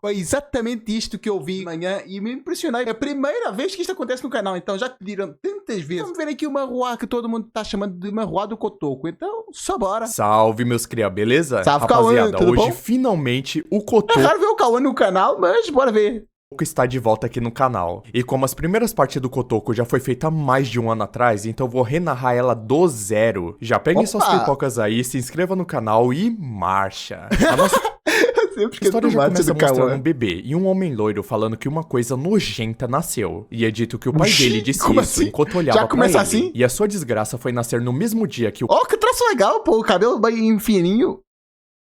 Foi exatamente isto que eu vi amanhã e me impressionei. É a primeira vez que isto acontece no canal, então já pediram tantas vezes. Vamos ver aqui uma rua que todo mundo tá chamando de uma rua do Cotoco, então só bora. Salve, meus cria, beleza? Salve, rapaziada, Cauã, tudo hoje bom? finalmente o Cotoco É raro ver o Cauã no canal, mas bora ver. está de volta aqui no canal. E como as primeiras partes do Cotoco já foi feita há mais de um ano atrás, então eu vou renarrar ela do zero. Já peguem suas pipocas aí, se inscreva no canal e marcha. A nossa A história já começa mostrando um bebê e um homem loiro falando que uma coisa nojenta nasceu. E é dito que o pai dele disse como isso assim? enquanto olhava Já pra começa ele. assim? E a sua desgraça foi nascer no mesmo dia que o Ó, que traço legal, pô, o cabelo bem fininho.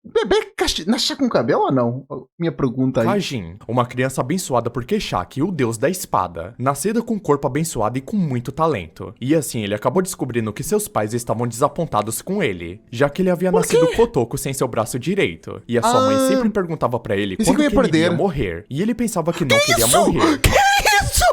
Bebê nasce com cabelo ou não? Minha pergunta aí. Kajin, uma criança abençoada por Keshak, o deus da espada, nascida com um corpo abençoado e com muito talento. E assim, ele acabou descobrindo que seus pais estavam desapontados com ele, já que ele havia nascido Cotoco sem seu braço direito. E a sua mãe sempre perguntava pra ele quando que ele iria morrer. E ele pensava que não queria morrer. Que isso?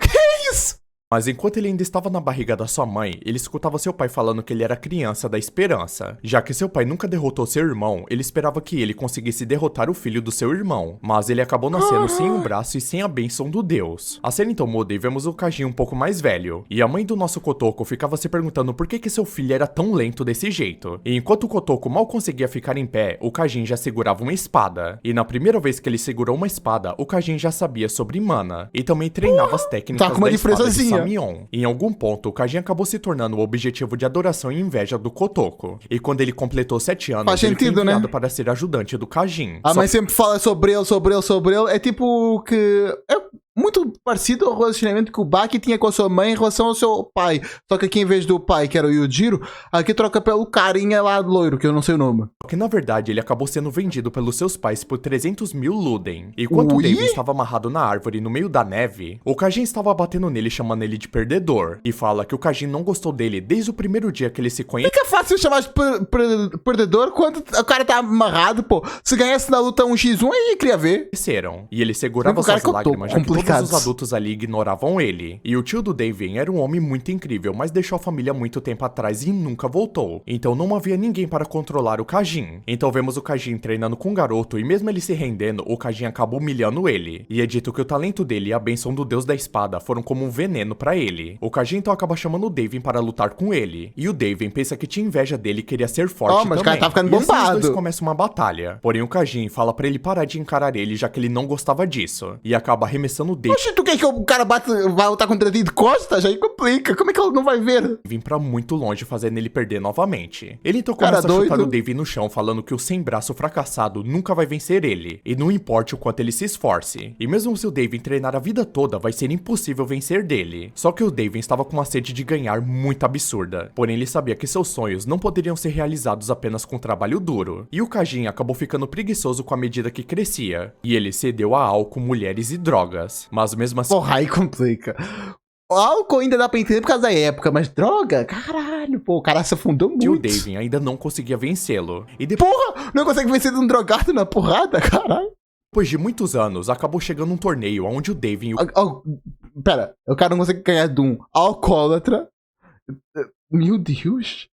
Que isso? Mas enquanto ele ainda estava na barriga da sua mãe, ele escutava seu pai falando que ele era a criança da esperança. Já que seu pai nunca derrotou seu irmão, ele esperava que ele conseguisse derrotar o filho do seu irmão. Mas ele acabou nascendo sem um braço e sem a bênção do deus. A cena então muda e vemos o Kajin um pouco mais velho. E a mãe do nosso Cotoco ficava se perguntando por que seu filho era tão lento desse jeito. E enquanto o Cotoco mal conseguia ficar em pé, o Kajin já segurava uma espada. E na primeira vez que ele segurou uma espada, o Kajin já sabia sobre mana. E também treinava as técnicas da espada de Samion. Em algum ponto, o Kajin acabou se tornando o objetivo de adoração e inveja do Cotoco. E quando ele completou 7 anos, faz sentido, ele foi enviado né? para ser ajudante do Kajin. A mãe sempre fala sobre ele. É tipo que... É muito parecido ao relacionamento que o Baki tinha com a sua mãe em relação ao seu pai. Só que aqui, em vez do pai, que era o Yujiro, aqui troca pelo carinha lá do loiro, que eu não sei o nome. Só que na verdade ele acabou sendo vendido pelos seus pais por 300 mil Luden. E enquanto o David estava amarrado na árvore no meio da neve, o Kajin estava batendo nele, chamando ele de perdedor. E fala que o Kajin não gostou dele desde o primeiro dia que ele se conheceu. Fica fácil chamar de perdedor quando o cara tá amarrado, pô. Se ganhasse na luta 1x1, aí queria ver. E ele segurava suas lágrimas, já que todos os adultos ali ignoravam ele. E o tio do David era um homem muito incrível, mas deixou a família muito tempo atrás e nunca voltou. Então não havia ninguém para controlar o Kajin. Então vemos o Kajin treinando com o garoto e mesmo ele se rendendo, o Kajin acaba humilhando ele. E é dito que o talento dele e a bênção do deus da espada foram como um veneno para ele. O Kajin então acaba chamando o David para lutar com ele. E o David pensa que tinha inveja dele e queria ser forte também. Mas o cara tá ficando e bombado. assim os dois começam uma batalha. Porém o Kajin fala para ele parar de encarar ele, já que ele não gostava disso. E acaba arremessando o David. Tu quer que o cara vai lutar contra ti de costas? Aí complica. Como é que ele não vai ver? Vim pra muito longe, fazendo ele perder novamente. Ele então começa a chutar o David no chão, falando que o sem braço fracassado nunca vai vencer ele. E não importa o quanto ele se esforce. E mesmo se o David treinar a vida toda, vai ser impossível vencer dele. Só que o David estava com uma sede de ganhar muito absurda. Porém, ele sabia que seus sonhos não poderiam ser realizados apenas com trabalho duro. E o Kajin acabou ficando preguiçoso com a medida que crescia. E ele cedeu a álcool, mulheres e drogas. Mas mesmo assim... Porra, aí complica. O álcool ainda dá pra entender por causa da época, mas droga, caralho, pô, o cara se afundou muito. E o David ainda não conseguia vencê-lo. E depois... Porra, não consegue vencer de um drogado na porrada, caralho. Depois de muitos anos, acabou chegando um torneio onde o David... Pera, o cara não consegue ganhar de um alcoólatra. Meu Deus.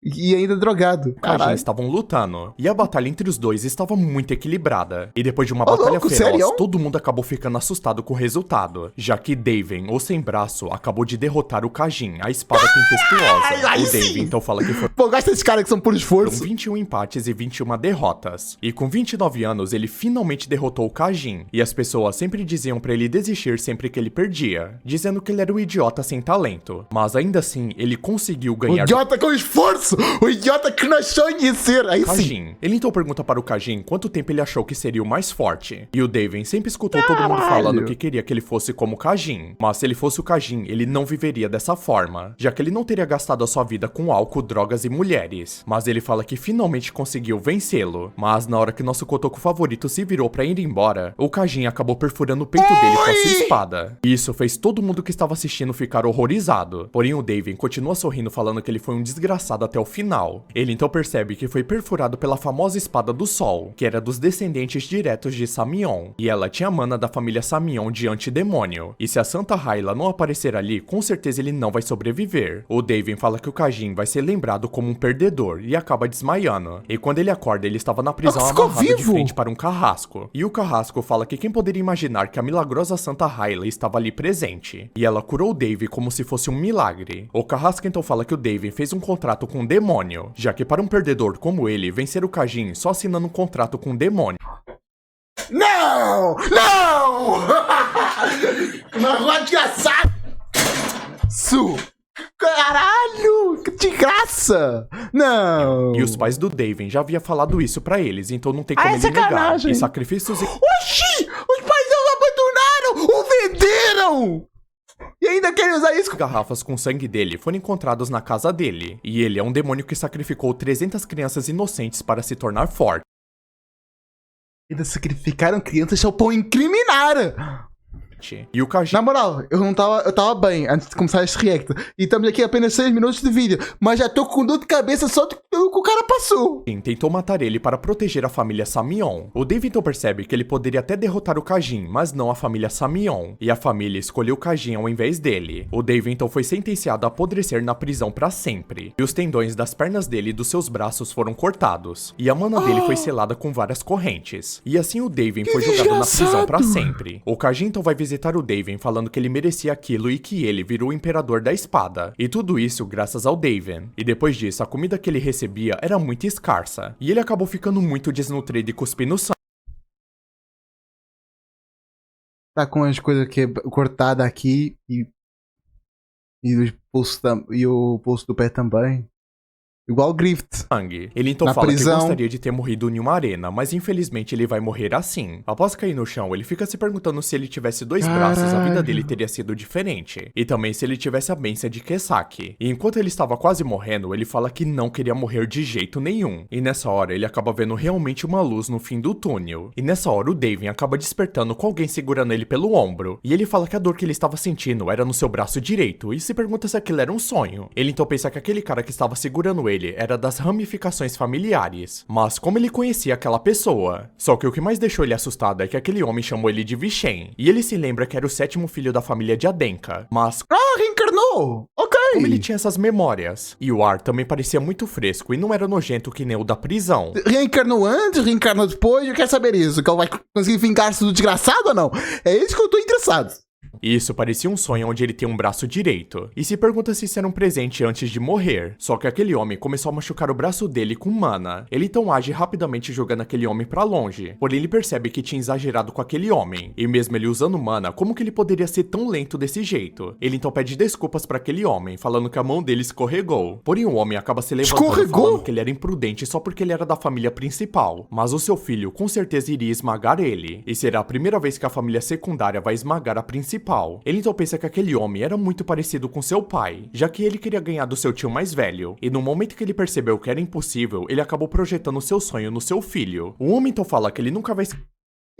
E ainda drogado. Kajin estavam lutando. E a batalha entre os dois estava muito equilibrada. E depois de uma batalha feroz, sério? Todo mundo acabou ficando assustado com o resultado. Já que David, o sem braço, acabou de derrotar o Kajin, a espada tempestuosa. O David então fala que foi... Pô, gasta esses caras que são por esforço. Foram 21 empates e 21 derrotas. E com 29 anos, ele finalmente derrotou o Kajin. E as pessoas sempre diziam pra ele desistir sempre que ele perdia. Dizendo que ele era um idiota sem talento. Mas ainda assim, ele conseguiu ganhar... O idiota com esforço! O idiota que nós sonhamos ser! Aí Kajin. sim. Ele então pergunta para o Kajin quanto tempo ele achou que seria o mais forte. E o David sempre escutou todo mundo falando que queria que ele fosse como o Kajin. Mas se ele fosse o Kajin, ele não viveria dessa forma. Já que ele não teria gastado a sua vida com álcool, drogas e mulheres. Mas ele fala que finalmente conseguiu vencê-lo. Mas na hora que nosso Cotoco favorito se virou pra ir embora, o Kajin acabou perfurando o peito dele com a sua espada. E isso fez todo mundo que estava assistindo ficar horrorizado. Porém o David continua sorrindo falando que ele foi um desgraçado até o final. Ele então percebe que foi perfurado pela famosa Espada do Sol, que era dos descendentes diretos de Samion, e ela tinha a mana da família Samion de antidemônio. E se a Santa Hyla não aparecer ali, com certeza ele não vai sobreviver. O Daven fala que o Kajin vai ser lembrado como um perdedor e acaba desmaiando. E quando ele acorda, ele estava na prisão amarrado de frente para um carrasco. E o carrasco fala que quem poderia imaginar que a milagrosa Santa Hyla estava ali presente. E ela curou o Daven como se fosse um milagre. O carrasco então fala que o Daven fez um contrato com um demônio, já que para um perdedor como ele, vencer o Kajin só assinando um contrato com um demônio. Não! Não! Mas desgraçado! Caralho! Que de graça! Não! E os pais do Daven já havia falado isso pra eles, então não tem como ele negar. E sacrifícios... Oxi! Os pais não abandonaram! O venderam! E ainda querem usar isso? Garrafas com sangue dele foram encontrados na casa dele. E ele é um demônio que sacrificou 300 crianças inocentes para se tornar forte. Ainda sacrificaram crianças só pra incriminar! E o Kajin... Na moral, eu tava bem antes de começar este react. E estamos aqui apenas 6 minutos de vídeo. Mas já tô com dor de cabeça só do que o cara passou. Tentou matar ele para proteger a família Samion. O Daven então percebe que ele poderia até derrotar o Kajin, mas não a família Samion. E a família escolheu o Kajin ao invés dele. O Daven então foi sentenciado a apodrecer na prisão para sempre. E os tendões das pernas dele e dos seus braços foram cortados. E a mana dele foi selada com várias correntes. E assim o Daven foi jogado na prisão para sempre. O Kajin então vai visitar o Daven falando que ele merecia aquilo e que ele virou o imperador da espada. E tudo isso graças ao Daven. E depois disso, a comida que ele recebia era muito escassa. E ele acabou ficando muito desnutrido e cuspindo sangue. Tá com as coisas cortadas aqui e o pulso do pé também. Igual o Grift. Ele então fala que gostaria de ter morrido em uma arena, mas infelizmente ele vai morrer assim. Após cair no chão, ele fica se perguntando se ele tivesse 2 braços, a vida dele teria sido diferente. E também se ele tivesse a bênção de Kesaki. E enquanto ele estava quase morrendo, ele fala que não queria morrer de jeito nenhum. E nessa hora, ele acaba vendo realmente uma luz no fim do túnel. E nessa hora, o Daven acaba despertando com alguém segurando ele pelo ombro. E ele fala que a dor que ele estava sentindo era no seu braço direito, e se pergunta se aquilo era um sonho. Ele então pensa que aquele cara que estava segurando ele era das ramificações familiares, mas como ele conhecia aquela pessoa? Só que o que mais deixou ele assustado é que aquele homem chamou ele de Vishen, e ele se lembra que era o 7º filho da família de Adenka, mas... reencarnou! Ok! Como ele tinha essas memórias? E o ar também parecia muito fresco e não era nojento que nem o da prisão. Reencarnou antes, reencarnou depois, eu quero saber isso, que ele vai conseguir vingar-se do desgraçado ou não? É isso que eu tô interessado. Isso parecia um sonho onde ele tem um braço direito, e se pergunta se isso era um presente antes de morrer. Só que aquele homem começou a machucar o braço dele com mana. Ele então age rapidamente jogando aquele homem pra longe, porém ele percebe que tinha exagerado com aquele homem, e mesmo ele usando mana, como que ele poderia ser tão lento desse jeito? Ele então pede desculpas pra aquele homem, falando que a mão dele escorregou. Porém o homem acaba se levantando falando que ele era imprudente só porque ele era da família principal, mas o seu filho com certeza iria esmagar ele, e será a primeira vez que a família secundária vai esmagar a principal. Ele então pensa que aquele homem era muito parecido com seu pai, já que ele queria ganhar do seu tio mais velho, e no momento que ele percebeu que era impossível, ele acabou projetando seu sonho no seu filho. O homem então fala que ele nunca vai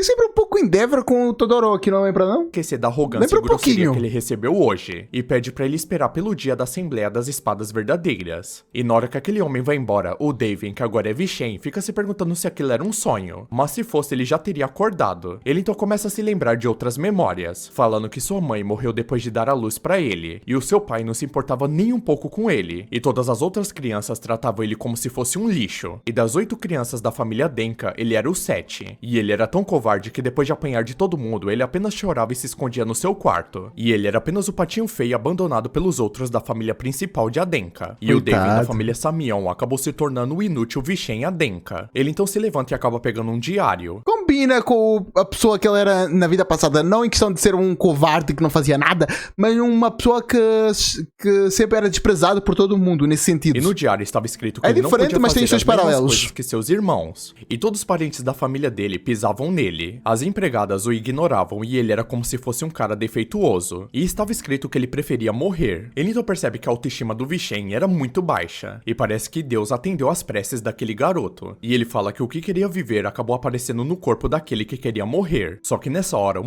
E sempre um pouco Endeavor com o Todoroki, não lembra não? Esquecer da arrogância e grosseria que ele recebeu hoje, e pede pra ele esperar pelo dia da Assembleia das Espadas Verdadeiras. E na hora que aquele homem vai embora, o Daven, que agora é Vishen, fica se perguntando se aquilo era um sonho, mas se fosse ele já teria acordado. Ele então começa a se lembrar de outras memórias, falando que sua mãe morreu depois de dar a luz pra ele, e o seu pai não se importava nem um pouco com ele, e todas as outras crianças tratavam ele como se fosse um lixo. E das 8 crianças da família Denka, ele era o 7, e ele era tão covarde que depois de apanhar de todo mundo, ele apenas chorava e se escondia no seu quarto. E ele era apenas o patinho feio abandonado pelos outros da família principal de Adenka. E o Daven da família Samion acabou se tornando o inútil Vishen Adenka. Ele então se levanta e acaba pegando um diário. Combina com a pessoa que ele era na vida passada, não em questão de ser um covarde que não fazia nada, mas uma pessoa que sempre era desprezado por todo mundo, nesse sentido. E no diário estava escrito que é ele não podia diferente, mas fazer tem seus as mesmas paralelos coisas que seus irmãos. E todos os parentes da família dele pisavam nele. As empregadas o ignoravam e ele era como se fosse um cara defeituoso. E estava escrito que ele preferia morrer. Ele então percebe que a autoestima do Vishen era muito baixa. E parece que Deus atendeu às preces daquele garoto. E ele fala que o que queria viver acabou aparecendo no corpo daquele que queria morrer. Só que nessa hora,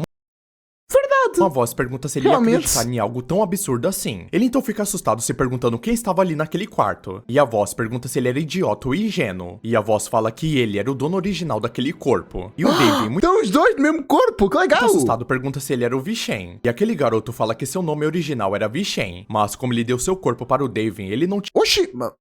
verdade. Uma voz pergunta se ele ia Realmente. acreditar em algo tão absurdo assim. Ele então fica assustado se perguntando quem estava ali naquele quarto. E a voz pergunta se ele era idiota ou ingênuo. E a voz fala que ele era o dono original daquele corpo. E o David, muito Então os dois no mesmo corpo, que legal. assustado, pergunta se ele era o Vishen. E aquele garoto fala que seu nome original era Vishen. Mas como ele deu seu corpo para o David, ele não Oxi, mas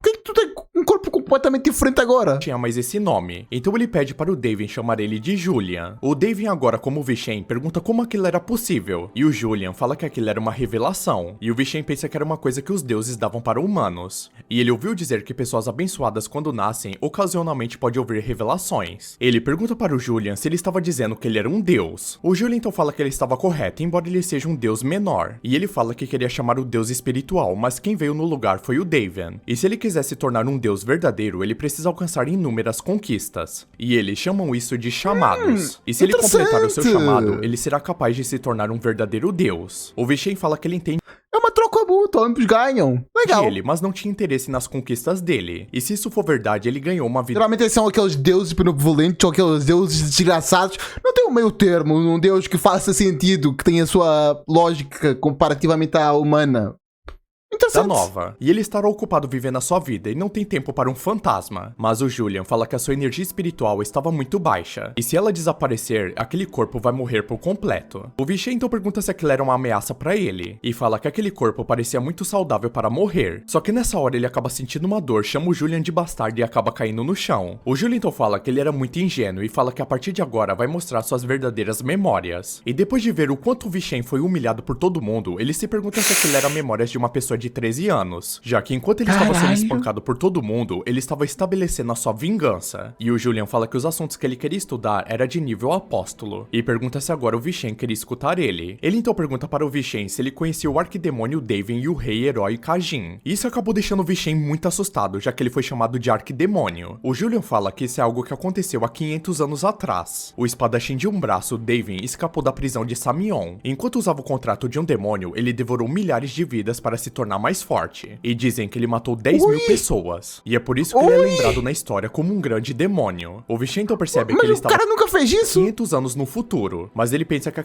por que tu tem um corpo completamente diferente agora? tinha mais esse nome. Então ele pede para o David chamar ele de Julian. O David agora, como Vishen, pergunta como aquilo era possível. E o Julian fala que aquilo era uma revelação. E o Vishen pensa que era uma coisa que os deuses davam para humanos. E ele ouviu dizer que pessoas abençoadas quando nascem, ocasionalmente pode ouvir revelações. Ele pergunta para o Julian se ele estava dizendo que ele era um deus. O Julian então fala que ele estava correto, embora ele seja um deus menor. E ele fala que queria chamar o deus espiritual, mas quem veio no lugar foi o David. E se ele quiser se tornar um deus verdadeiro, ele precisa alcançar inúmeras conquistas. E eles chamam isso de chamados. E se ele completar o seu interessante. chamado, ele será capaz de se tornar um verdadeiro deus. O Vishen fala que ele entende É uma troca mútua, ambos ganham. Legal. ele, mas não tinha interesse nas conquistas dele. E se isso for verdade, ele ganhou uma vida Geralmente eles são aqueles deuses benevolentes ou aqueles deuses desgraçados. Não tem um meio termo, um deus que faça sentido, que tenha a sua lógica comparativamente à humana. da Interessante. nova. E ele estará ocupado vivendo a sua vida e não tem tempo para um fantasma. Mas o Julian fala que a sua energia espiritual estava muito baixa. E se ela desaparecer, aquele corpo vai morrer por completo. O Vishen então pergunta se aquilo era uma ameaça para ele. E fala que aquele corpo parecia muito saudável para morrer. Só que nessa hora ele acaba sentindo uma dor, chama o Julian de bastardo e acaba caindo no chão. O Julian então fala que ele era muito ingênuo e fala que a partir de agora vai mostrar suas verdadeiras memórias. E depois de ver o quanto o Vishen foi humilhado por todo mundo, ele se pergunta se aquilo era memórias de uma pessoa de 13 anos, já que enquanto ele estava sendo Caralho. espancado por todo mundo, ele estava estabelecendo a sua vingança. E o Julian fala que os assuntos que ele queria estudar era de nível apóstolo, e pergunta se agora o Vishen queria escutar ele. Ele então pergunta para o Vishen se ele conhecia o arquidemônio Daven e o rei herói Kajin. Isso acabou deixando o Vishen muito assustado, já que ele foi chamado de arquidemônio. O Julian fala que isso é algo que aconteceu há 500 anos atrás. O espadachim de um braço, Daven, escapou da prisão de Samion. Enquanto usava o contrato de um demônio, ele devorou milhares de vidas para se tornar mais forte. E dizem que ele matou 10 mil pessoas. E é por isso que ele é lembrado na história como um grande demônio. O Vishen então percebe que Mas ele o estava cara nunca fez isso? 500 anos no futuro. Mas ele pensa que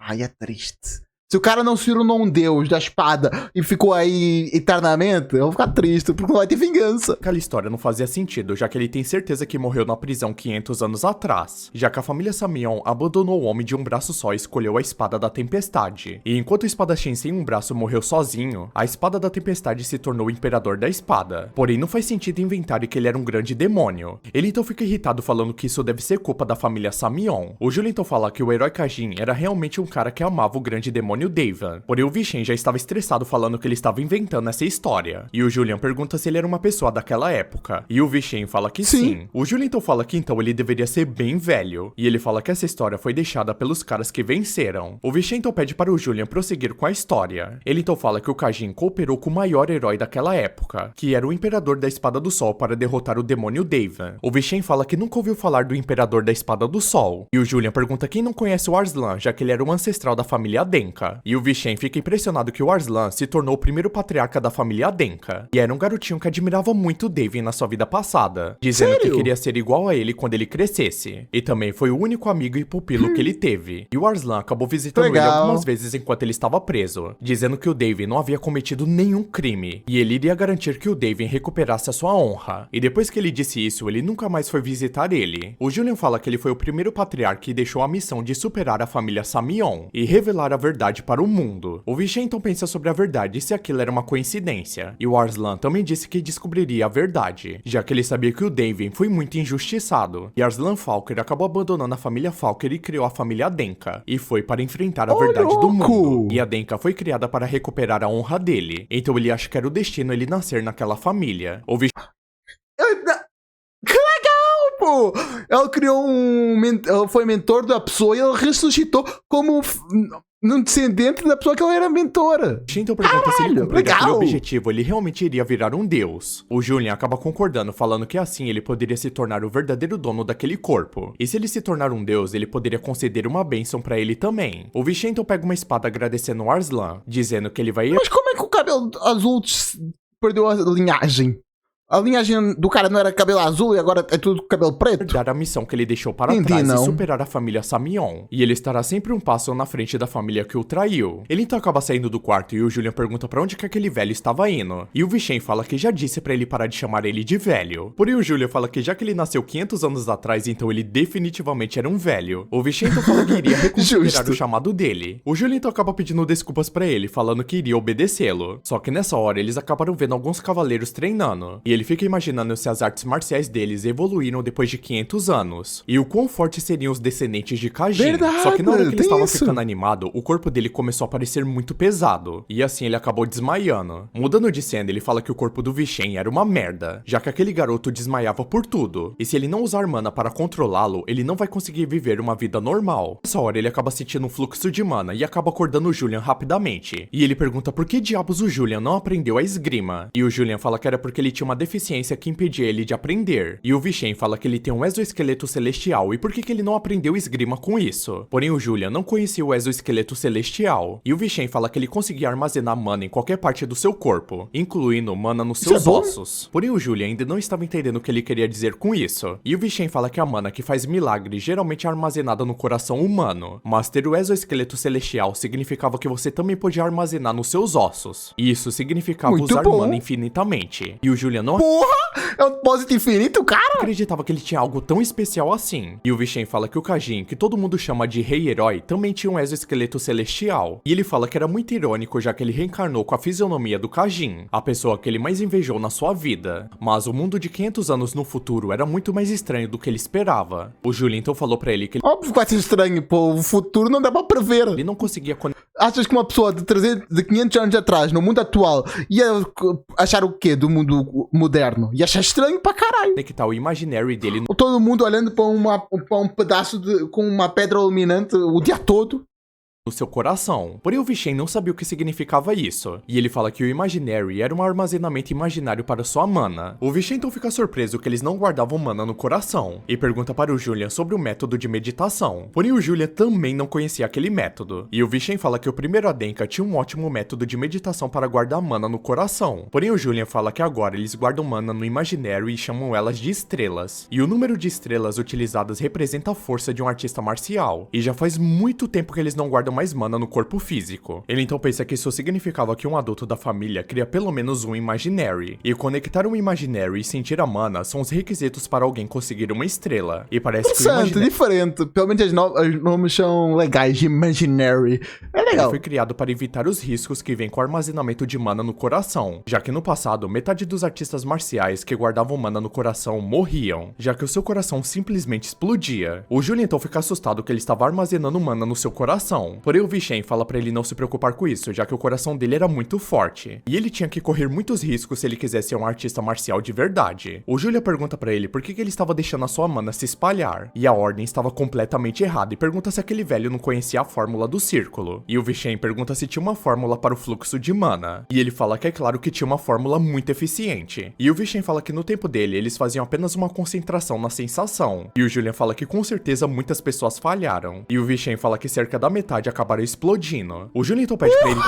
Ai, é triste. Se o cara não se tornou um deus da espada e ficou aí eternamente, eu vou ficar triste, porque não vai ter vingança. aquela história não fazia sentido, já que ele tem certeza que morreu na prisão 500 anos atrás, já que a família Samion abandonou o homem de um braço só e escolheu a Espada da Tempestade. E enquanto o espadachim sem um braço morreu sozinho, a Espada da Tempestade se tornou o Imperador da Espada. Porém, não faz sentido inventar que ele era um grande demônio. Ele então fica irritado falando que isso deve ser culpa da família Samion. O Julian então fala que o herói Kajin era realmente um cara que amava o grande demônio Daven. Porém, o Vishen já estava estressado falando que ele estava inventando essa história. E o Julian pergunta se ele era uma pessoa daquela época. E o Vishen fala que sim. O Julian então fala que então ele deveria ser bem velho. E ele fala que essa história foi deixada pelos caras que venceram. O Vishen então pede para o Julian prosseguir com a história. Ele então fala que o Kajin cooperou com o maior herói daquela época, que era o Imperador da Espada do Sol, para derrotar o demônio Daven. O Vishen fala que nunca ouviu falar do Imperador da Espada do Sol. E o Julian pergunta quem não conhece o Arslan, já que ele era um ancestral da família Adenka. E o Vishen fica impressionado que o Arslan se tornou o primeiro patriarca da família Adenka. E era um garotinho que admirava muito o Daven na sua vida passada, dizendo Sério? que queria ser igual a ele quando ele crescesse. E também foi o único amigo e pupilo que ele teve. E o Arslan acabou visitando ele Legal. algumas vezes enquanto ele estava preso, dizendo que o Daven não havia cometido nenhum crime. E ele iria garantir que o Daven recuperasse a sua honra. E depois que ele disse isso, ele nunca mais foi visitar ele. O Julian fala que ele foi o primeiro patriarca e deixou a missão de superar a família Samion e revelar a verdade para o mundo. O Vishen então pensa sobre a verdade e se aquilo era uma coincidência. E o Arslan também disse que descobriria a verdade, já que ele sabia que o Daven foi muito injustiçado. E Arslan Falker acabou abandonando a família Falker e criou a família Adenka. E foi para enfrentar a verdade do louco! mundo. E a Adenka foi criada para recuperar a honra dele. Então ele acha que era o destino ele nascer naquela família. O Vishen Que legal, pô! Ele criou ele foi mentor da pessoa e ele ressuscitou como um descendente da pessoa que ele era mentora. então pergunta se ele Caralho, cumprir aquele legal! objetivo, ele realmente iria virar um deus. O Julian acaba concordando, falando que assim ele poderia se tornar o verdadeiro dono daquele corpo. E se ele se tornar um deus, ele poderia conceder uma bênção pra ele também. O Vishen então pega uma espada agradecendo o Arslan, dizendo que ele vai Mas como é que o cabelo azul perdeu a linhagem? A linhagem do cara não era cabelo azul e agora é tudo cabelo preto? Dar a missão que ele deixou para Entendi, trás não. e superar a família Samion. E ele estará sempre um passo na frente da família que o traiu. Ele então acaba saindo do quarto e o Julian pergunta pra onde que aquele velho estava indo. E o Vishen fala que já disse pra ele parar de chamar ele de velho. Porém o Julian fala que já que ele nasceu 500 anos atrás, então ele definitivamente era um velho. O Vishen então fala que iria reconsiderar Justo. o chamado dele. O Julian então acaba pedindo desculpas pra ele, falando que iria obedecê-lo. Só que nessa hora eles acabaram vendo alguns cavaleiros treinando. E ele fica imaginando se as artes marciais deles evoluíram depois de 500 anos. E o quão fortes seriam os descendentes de Kajin. Verdade, Só que na hora que ele tem estava isso. ficando animado, o corpo dele começou a parecer muito pesado. E assim ele acabou desmaiando. Mudando de cena, ele fala que o corpo do Vishen era uma merda, já que aquele garoto desmaiava por tudo. E se ele não usar mana para controlá-lo, ele não vai conseguir viver uma vida normal. Nessa hora ele acaba sentindo um fluxo de mana e acaba acordando o Julian rapidamente. E ele pergunta por que diabos o Julian não aprendeu a esgrima. E o Julian fala que era porque ele tinha uma deficiência que impedia ele de aprender. E o Vishen fala que ele tem um exoesqueleto celestial e por que ele não aprendeu esgrima com isso. Porém o Julian não conhecia o exoesqueleto celestial. E o Vishen fala que ele conseguia armazenar mana em qualquer parte do seu corpo, incluindo mana nos Isso seus é bom? ossos. Porém o Julian ainda não estava entendendo o que ele queria dizer com isso. E o Vishen fala que a mana que faz milagre geralmente é armazenada no coração humano, mas ter o exoesqueleto celestial significava que você também podia armazenar nos seus ossos. E isso significava Muito usar bom. mana infinitamente. E o Julian não É um depósito infinito, cara? acreditava que ele tinha algo tão especial assim. E o Vishen fala que o Kajin, que todo mundo chama de rei-herói, também tinha um exoesqueleto celestial. E ele fala que era muito irônico, já que ele reencarnou com a fisionomia do Kajin, a pessoa que ele mais invejou na sua vida. Mas o mundo de 500 anos no futuro era muito mais estranho do que ele esperava. O Julian então falou pra ele que Óbvio que vai ser estranho, pô. O futuro não dá pra prever. ele não conseguia Achas que uma pessoa de 500 anos atrás, no mundo atual, ia achar o quê do mundo moderno? Ia achar estranho pra caralho. conectar o imaginary dele Todo mundo olhando pra um pedaço com uma pedra iluminante o dia todo. no seu coração. Porém o Vishen não sabia o que significava isso, e ele fala que o Imaginary era um armazenamento imaginário para sua mana. O Vishen então fica surpreso que eles não guardavam mana no coração, e pergunta para o Julian sobre o método de meditação. Porém o Julian também não conhecia aquele método, e o Vishen fala que o primeiro Adenka tinha um ótimo método de meditação para guardar mana no coração. Porém o Julian fala que agora eles guardam mana no Imaginary e chamam elas de estrelas, e o número de estrelas utilizadas representa a força de um artista marcial, e já faz muito tempo que eles não guardam mais mana no corpo físico. Ele então pensa que isso significava que um adulto da família cria pelo menos um Imaginary, e conectar um Imaginary e sentir a mana são os requisitos para alguém conseguir uma estrela. E parece que o Interessante, Imaginary diferente. Pelo menos os nomes são legais. Imaginary. É legal. foi criado para evitar os riscos que vêm com o armazenamento de mana no coração, já que no passado, metade dos artistas marciais que guardavam mana no coração morriam, já que o seu coração simplesmente explodia. O Julian então fica assustado que ele estava armazenando mana no seu coração, porém o Vishen fala para ele não se preocupar com isso, já que o coração dele era muito forte, e ele tinha que correr muitos riscos se ele quisesse ser um artista marcial de verdade. O Julian pergunta para ele por que ele estava deixando a sua mana se espalhar, e a ordem estava completamente errada, e pergunta se aquele velho não conhecia a fórmula do círculo. E o Vishen pergunta se tinha uma fórmula para o fluxo de mana, e ele fala que é claro que tinha uma fórmula muito eficiente. E o Vishen fala que no tempo dele eles faziam apenas uma concentração na sensação, e o Julian fala que com certeza muitas pessoas falharam, e o Vishen fala que cerca da metade acabaram explodindo. O Julian então pede pra ele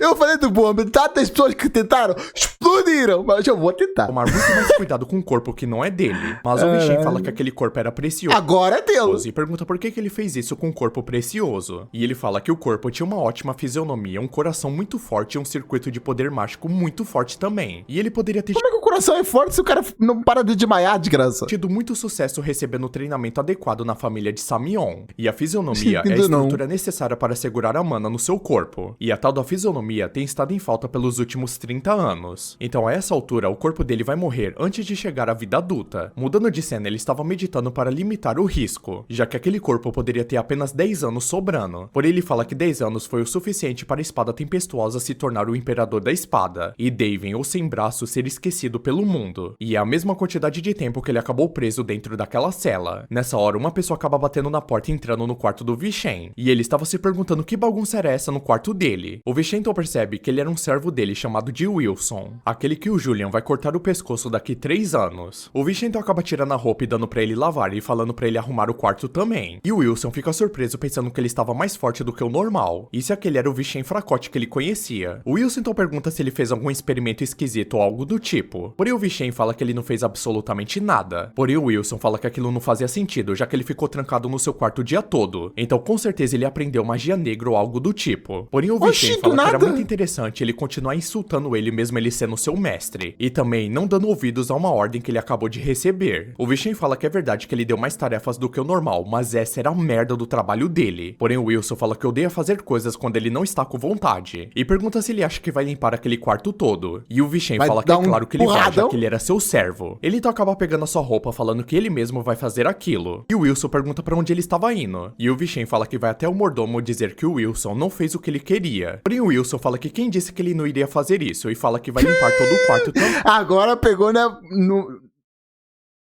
Eu falei do bom, metade das pessoas que tentaram explodiram, mas eu vou tentar. tomar muito mais cuidado com um corpo que não é dele. Mas o Vishen fala que aquele corpo era precioso. Agora é Deus. E pergunta por que ele fez isso com um corpo precioso. E ele fala que o corpo tinha uma ótima fisionomia, um coração muito forte e um circuito de poder mágico muito forte também. E ele poderia ter Como é que o coração é forte se o cara não para de desmaiar, desgraça? tido muito sucesso recebendo o treinamento adequado na família de Samion. E a fisionomia é a Ainda não. estrutura necessária para segurar a mana no seu corpo. E a tal da fisionomia tem estado em falta pelos últimos 30 anos. Então a essa altura, o corpo dele vai morrer antes de chegar à vida adulta. Mudando de cena, ele estava meditando para limitar o risco, já que aquele corpo poderia ter apenas 10 anos sobrando. Porém, ele fala que 10 anos foi o suficiente para a espada tempestuosa se tornar o imperador da espada, e Daven, ou sem braço, ser esquecido pelo mundo. E é a mesma quantidade de tempo que ele acabou preso dentro daquela cela. Nessa hora, uma pessoa acaba batendo na porta e entrando no quarto do Vishen. E ele estava se perguntando que bagunça era essa no quarto dele. O Vishen então percebe que ele era um servo dele chamado de Wilson. Aquele que o Julian vai cortar o pescoço daqui 3 anos. O Vishen então acaba tirando a roupa e dando pra ele lavar e falando pra ele arrumar o quarto também. E o Wilson fica surpreso pensando que ele estava mais forte do que o normal. E se aquele era o Vishen fracote que ele conhecia. O Wilson então pergunta se ele fez algum experimento esquisito ou algo do tipo. Porém o Vishen fala que ele não fez absolutamente nada. Porém o Wilson fala que aquilo não fazia sentido, já que ele ficou trancado no seu quarto o dia todo. Então com certeza ele aprendeu magia negra ou algo do tipo. Porém o Vishen fala que era muito interessante ele continuar insultando ele mesmo ele sendo seu mestre. E também não dando ouvidos a uma ordem que ele acabou de receber. O Vishen fala que é verdade que ele deu mais tarefas do que o normal, mas essa era a merda do trabalho dele. Porém o Wilson fala que odeia fazer coisas quando ele não está com vontade. E pergunta se ele acha que vai limpar aquele quarto todo. E o Vishen fala que é claro que ele vai, já que ele era seu servo. Ele então acaba pegando a sua roupa falando que ele mesmo vai fazer aquilo. E o Wilson pergunta pra onde ele estava indo. E o Vishen fala que vai até o mordomo dizer que o Wilson não fez o que ele queria. Porém o Wilson fala que quem disse que ele não iria fazer isso e fala que vai limpar todo o quarto também. Agora pegou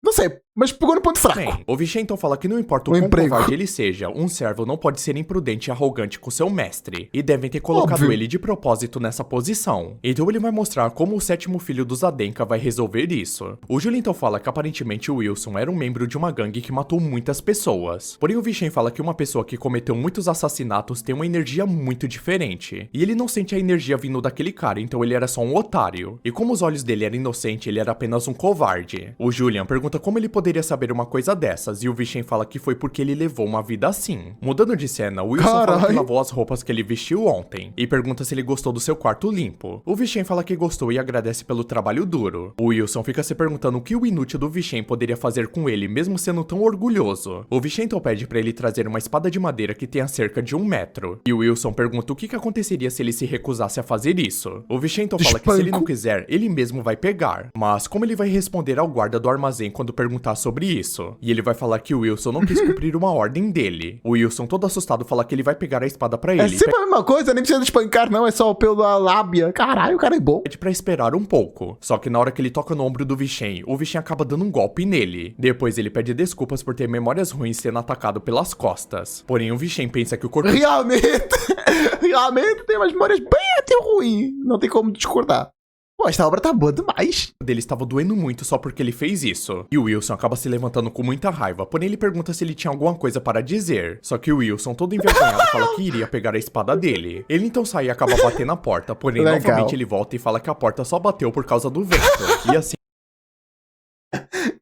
não sei, mas pegou no ponto fraco. Bem, o Vishen então fala que não importa o quão covarde ele seja, um servo não pode ser imprudente e arrogante com seu mestre, e devem ter colocado ele de propósito nessa posição. Então ele vai mostrar como o 7º filho dos Adenka vai resolver isso. O Julian então fala que aparentemente o Wilson era um membro de uma gangue que matou muitas pessoas. Porém o Vishen fala que uma pessoa que cometeu muitos assassinatos tem uma energia muito diferente, e ele não sente a energia vindo daquele cara, então ele era só um otário. E como os olhos dele eram inocentes, ele era apenas um covarde. O Julian pergunta como ele poderia saber uma coisa dessas, e o Vishen fala que foi porque ele levou uma vida assim. Mudando de cena, o Wilson fala que lavou as roupas que ele vestiu ontem, e pergunta se ele gostou do seu quarto limpo. O Vishen fala que gostou e agradece pelo trabalho duro. O Wilson fica se perguntando o que o inútil do Vishen poderia fazer com ele, mesmo sendo tão orgulhoso. O Vishen então pede pra ele trazer uma espada de madeira que tenha cerca de 1 metro, e o Wilson pergunta o que aconteceria se ele se recusasse a fazer isso. O Vishen então fala que se ele não quiser, ele mesmo vai pegar. Mas como ele vai responder ao guarda do armazém quando perguntar sobre isso? E ele vai falar que o Wilson não quis cumprir uma ordem dele. O Wilson, todo assustado, fala que ele vai pegar a espada pra ele. É sempre a mesma coisa, nem precisa espancar não, é só pela lábia. Caralho, o cara é bom. Pede pra esperar um pouco. Só que na hora que ele toca no ombro do Vishen, o Vishen acaba dando um golpe nele. Depois ele pede desculpas por ter memórias ruins sendo atacado pelas costas. Porém o Vishen pensa que o corpo... Realmente tem umas memórias bem até ruins. Não tem como discordar. Pô, esta obra tá boa demais. Dele estava doendo muito só porque ele fez isso. E o Wilson acaba se levantando com muita raiva, porém ele pergunta se ele tinha alguma coisa para dizer. Só que o Wilson, todo envergonhado, fala que iria pegar a espada dele. Ele então sai e acaba batendo na porta, porém novamente ele volta e fala que a porta só bateu por causa do vento. E assim...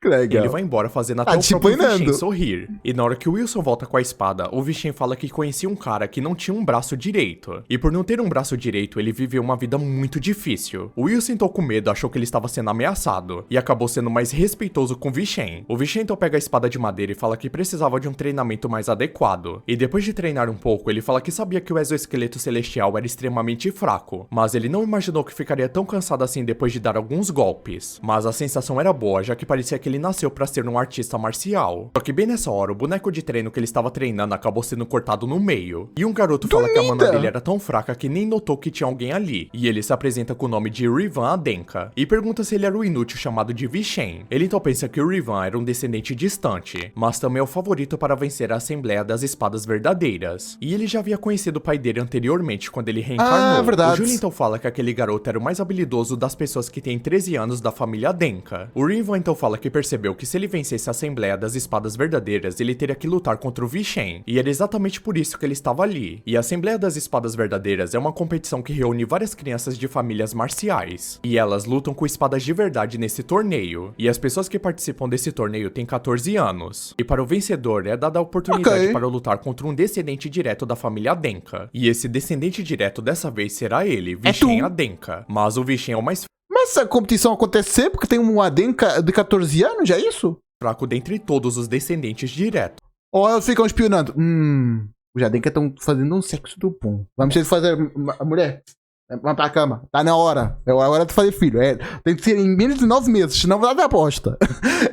Legal. Ele vai embora fazendo até o próprio Vishen sorrir. E na hora que o Wilson volta com a espada, o Vishen fala que conhecia um cara que não tinha um braço direito. E por não ter um braço direito, ele viveu uma vida muito difícil. O Wilson então com medo achou que ele estava sendo ameaçado, e acabou sendo mais respeitoso com o Vishen. O Vishen então pega a espada de madeira e fala que precisava de um treinamento mais adequado. E depois de treinar um pouco, ele fala que sabia que o exoesqueleto celestial era extremamente fraco, mas ele não imaginou que ficaria tão cansado assim depois de dar alguns golpes. Mas a sensação era boa, já que parecia que ele nasceu pra ser um artista marcial. Só que bem nessa hora, o boneco de treino que ele estava treinando acabou sendo cortado no meio. E um garoto fala que a mana dele era tão fraca que nem notou que tinha alguém ali. E ele se apresenta com o nome de Rivan Adenka. E pergunta se ele era o inútil chamado de Vishen. Ele então pensa que o Rivan era um descendente distante, mas também é o favorito para vencer a Assembleia das Espadas Verdadeiras. E ele já havia conhecido o pai dele anteriormente quando ele reencarnou. Verdade. O Julian então fala que aquele garoto era o mais habilidoso das pessoas que têm 13 anos da família Adenka. O Rivan então fala que percebeu que se ele vencesse a Assembleia das Espadas Verdadeiras, ele teria que lutar contra o Vishen, e era exatamente por isso que ele estava ali. E a Assembleia das Espadas Verdadeiras é uma competição que reúne várias crianças de famílias marciais, e elas lutam com espadas de verdade nesse torneio, e as pessoas que participam desse torneio têm 14 anos, e para o vencedor é dada a oportunidade para lutar contra um descendente direto da família Adenka, e esse descendente direto dessa vez será ele, Vishen Adenka, mas o Vishen é o mais Mas essa competição acontece sempre porque tem um Adenka de 14 anos, já é isso? fraco dentre todos os descendentes diretos. Ou eles ficam espionando. Os Adenka estão fazendo um sexo do bom. Vamos ter que fazer a mulher. Vamos pra cama. Tá na hora. É a hora de fazer filho. Tem que ser em menos de 9 meses, senão vai dar aposta.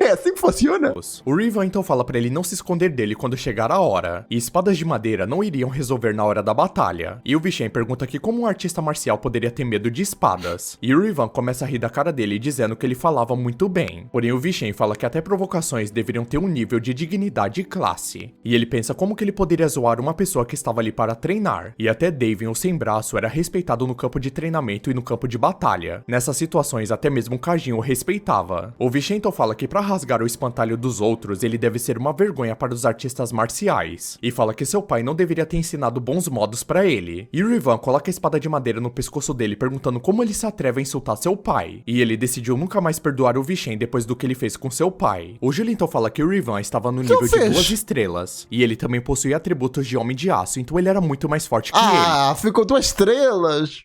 É assim que funciona. O Rivan então fala pra ele não se esconder dele quando chegar a hora. E espadas de madeira não iriam resolver na hora da batalha. E o Vishen pergunta que como um artista marcial poderia ter medo de espadas. E o Rivan começa a rir da cara dele dizendo que ele falava muito bem. Porém o Vishen fala que até provocações deveriam ter um nível de dignidade e classe. E ele pensa como que ele poderia zoar uma pessoa que estava ali para treinar. E até Daven, o sem braço, era respeitado no campo de treinamento e no campo de batalha. Nessas situações, até mesmo Kajin o respeitava. O Vishenton fala que para rasgar o espantalho dos outros, ele deve ser uma vergonha para os artistas marciais. E fala que seu pai não deveria ter ensinado bons modos para ele. E o Rivan coloca a espada de madeira no pescoço dele, perguntando como ele se atreve a insultar seu pai. E ele decidiu nunca mais perdoar o Vishen depois do que ele fez com seu pai. O Julien então fala que o Rivan estava no nível de 2 estrelas. E ele também possuía atributos de homem de aço, então ele era muito mais forte que ele. Ah, ficou 2 estrelas.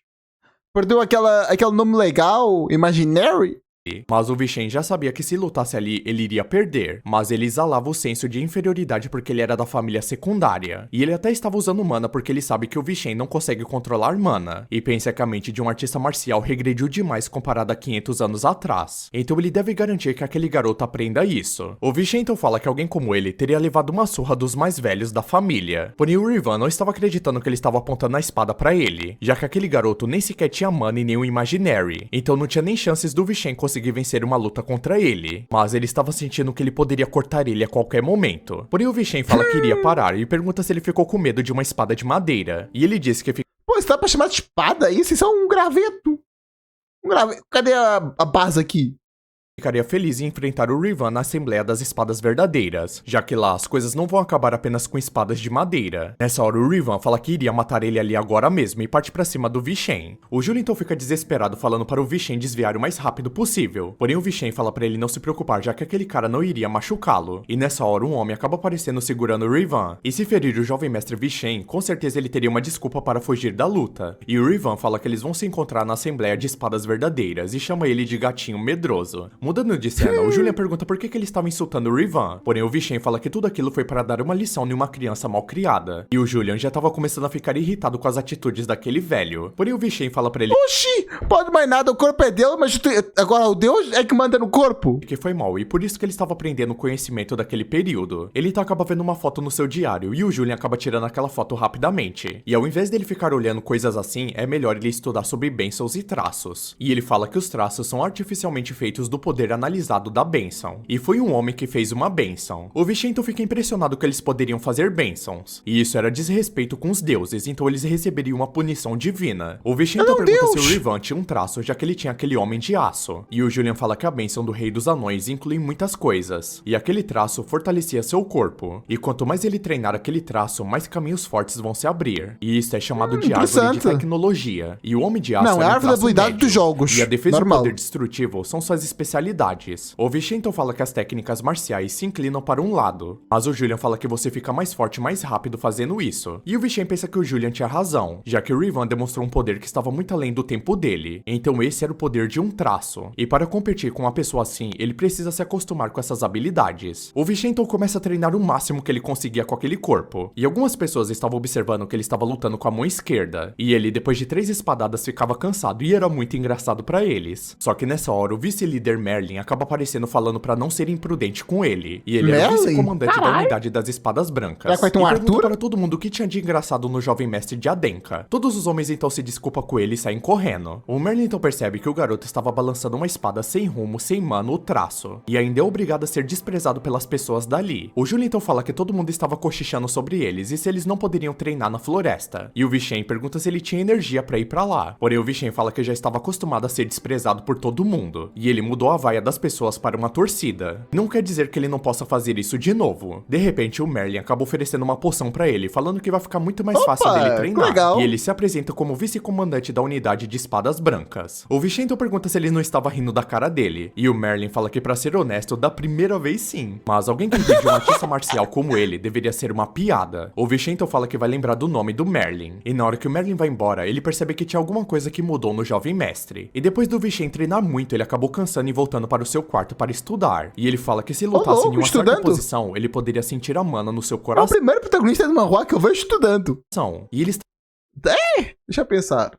Perdeu aquele nome legal, Imaginary? Mas o Vishen já sabia que se lutasse ali, ele iria perder. Mas ele exalava o senso de inferioridade porque ele era da família secundária. E ele até estava usando mana porque ele sabe que o Vishen não consegue controlar mana. E pensa que a mente de um artista marcial regrediu demais comparado a 500 anos atrás. Então ele deve garantir que aquele garoto aprenda isso. O Vishen então fala que alguém como ele teria levado uma surra dos mais velhos da família. Porém o Rivan não estava acreditando que ele estava apontando a espada pra ele. Já que aquele garoto nem sequer tinha mana e nem o Imaginary. Então não tinha nem chances do Vishen conseguir vencer uma luta contra ele, mas ele estava sentindo que ele poderia cortar ele a qualquer momento. Porém o Vishen fala que iria parar e pergunta se ele ficou com medo de uma espada de madeira. E ele diz que Pô, isso dá pra chamar de espada? Isso é um graveto. Cadê a base aqui? Ficaria feliz em enfrentar o Rivan na Assembleia das Espadas Verdadeiras, já que lá as coisas não vão acabar apenas com espadas de madeira. Nessa hora o Rivan fala que iria matar ele ali agora mesmo e parte pra cima do Vishen. O Julien então fica desesperado falando para o Vishen desviar o mais rápido possível, porém o Vishen fala pra ele não se preocupar já que aquele cara não iria machucá-lo. E nessa hora um homem acaba aparecendo segurando o Rivan, e se ferir o jovem mestre Vishen, com certeza ele teria uma desculpa para fugir da luta. E o Rivan fala que eles vão se encontrar na Assembleia de Espadas Verdadeiras e chama ele de gatinho medroso. Mudando de cena, o Julien pergunta por que ele estava insultando o Rivan, porém o Vishen fala que tudo aquilo foi para dar uma lição em uma criança mal criada. E o Julien já estava começando a ficar irritado com as atitudes daquele velho. Porém o Vishen fala pra ele: Oxi, pode mais nada, o corpo é Deus, mas agora o Deus é que manda no corpo. Que foi mal, e por isso que ele estava aprendendo o conhecimento daquele período. Ele então acaba vendo uma foto no seu diário, e o Julien acaba tirando aquela foto rapidamente. E ao invés dele ficar olhando coisas assim, é melhor ele estudar sobre bênçãos e traços. E ele fala que os traços são artificialmente feitos do poder analisado da bênção. E foi um homem que fez uma bênção. O Vishen então fica impressionado que eles poderiam fazer bênçãos. E isso era desrespeito com os deuses, então eles receberiam uma punição divina. O Vishen então pergunta se o Rivan tinha um traço, já que ele tinha aquele homem de aço. E o Julien fala que a bênção do rei dos anões inclui muitas coisas. E aquele traço fortalecia seu corpo. E quanto mais ele treinar aquele traço, mais caminhos fortes vão se abrir. E isso é chamado de árvore de tecnologia. E o homem de aço não, é a árvore da habilidade dos jogos. E a defesa e o poder destrutivo são suas especialidades. O Vishen então fala que as técnicas marciais se inclinam para um lado, mas o Julien fala que você fica mais forte e mais rápido fazendo isso. E o Vishen pensa que o Julien tinha razão, já que o Rivan demonstrou um poder que estava muito além do tempo dele. Então esse era o poder de um traço. E para competir com uma pessoa assim, ele precisa se acostumar com essas habilidades. O Vishen então começa a treinar o máximo que ele conseguia com aquele corpo. E algumas pessoas estavam observando que ele estava lutando com a mão esquerda. E ele, depois de 3 espadadas, ficava cansado e era muito engraçado para eles. Só que nessa hora, o vice-líder Merlin acaba aparecendo falando pra não ser imprudente com ele. E ele era o vice-comandante da unidade das espadas brancas. E pergunta para todo mundo o que tinha de engraçado no jovem mestre de Adenka. Todos os homens então se desculpam com ele e saem correndo. O Merlin então percebe que o garoto estava balançando uma espada sem rumo, sem mano ou traço. E ainda é obrigado a ser desprezado pelas pessoas dali. O Julien então fala que todo mundo estava cochichando sobre eles e se eles não poderiam treinar na floresta. E o Vishen pergunta se ele tinha energia pra ir pra lá. Porém o Vishen fala que já estava acostumado a ser desprezado por todo mundo. E ele mudou a vaia das pessoas para uma torcida. Não quer dizer que ele não possa fazer isso de novo. De repente, o Merlin acaba oferecendo uma poção pra ele, falando que vai ficar muito mais fácil dele treinar. Legal. E ele se apresenta como vice-comandante da unidade de espadas brancas. O Vishen então pergunta se ele não estava rindo da cara dele. E o Merlin fala que pra ser honesto, da primeira vez sim. Mas alguém que vive de um artista marcial como ele deveria ser uma piada. O Vishen então fala que vai lembrar do nome do Merlin. E na hora que o Merlin vai embora, ele percebe que tinha alguma coisa que mudou no jovem mestre. E depois do Vishen treinar muito, ele acabou cansando e voltando para o seu quarto para estudar. E ele fala que se lutasse em uma certa posição, ele poderia sentir a mana no seu coração. É o primeiro protagonista do manhwa que eu vejo estudando. E ele Deixa eu pensar.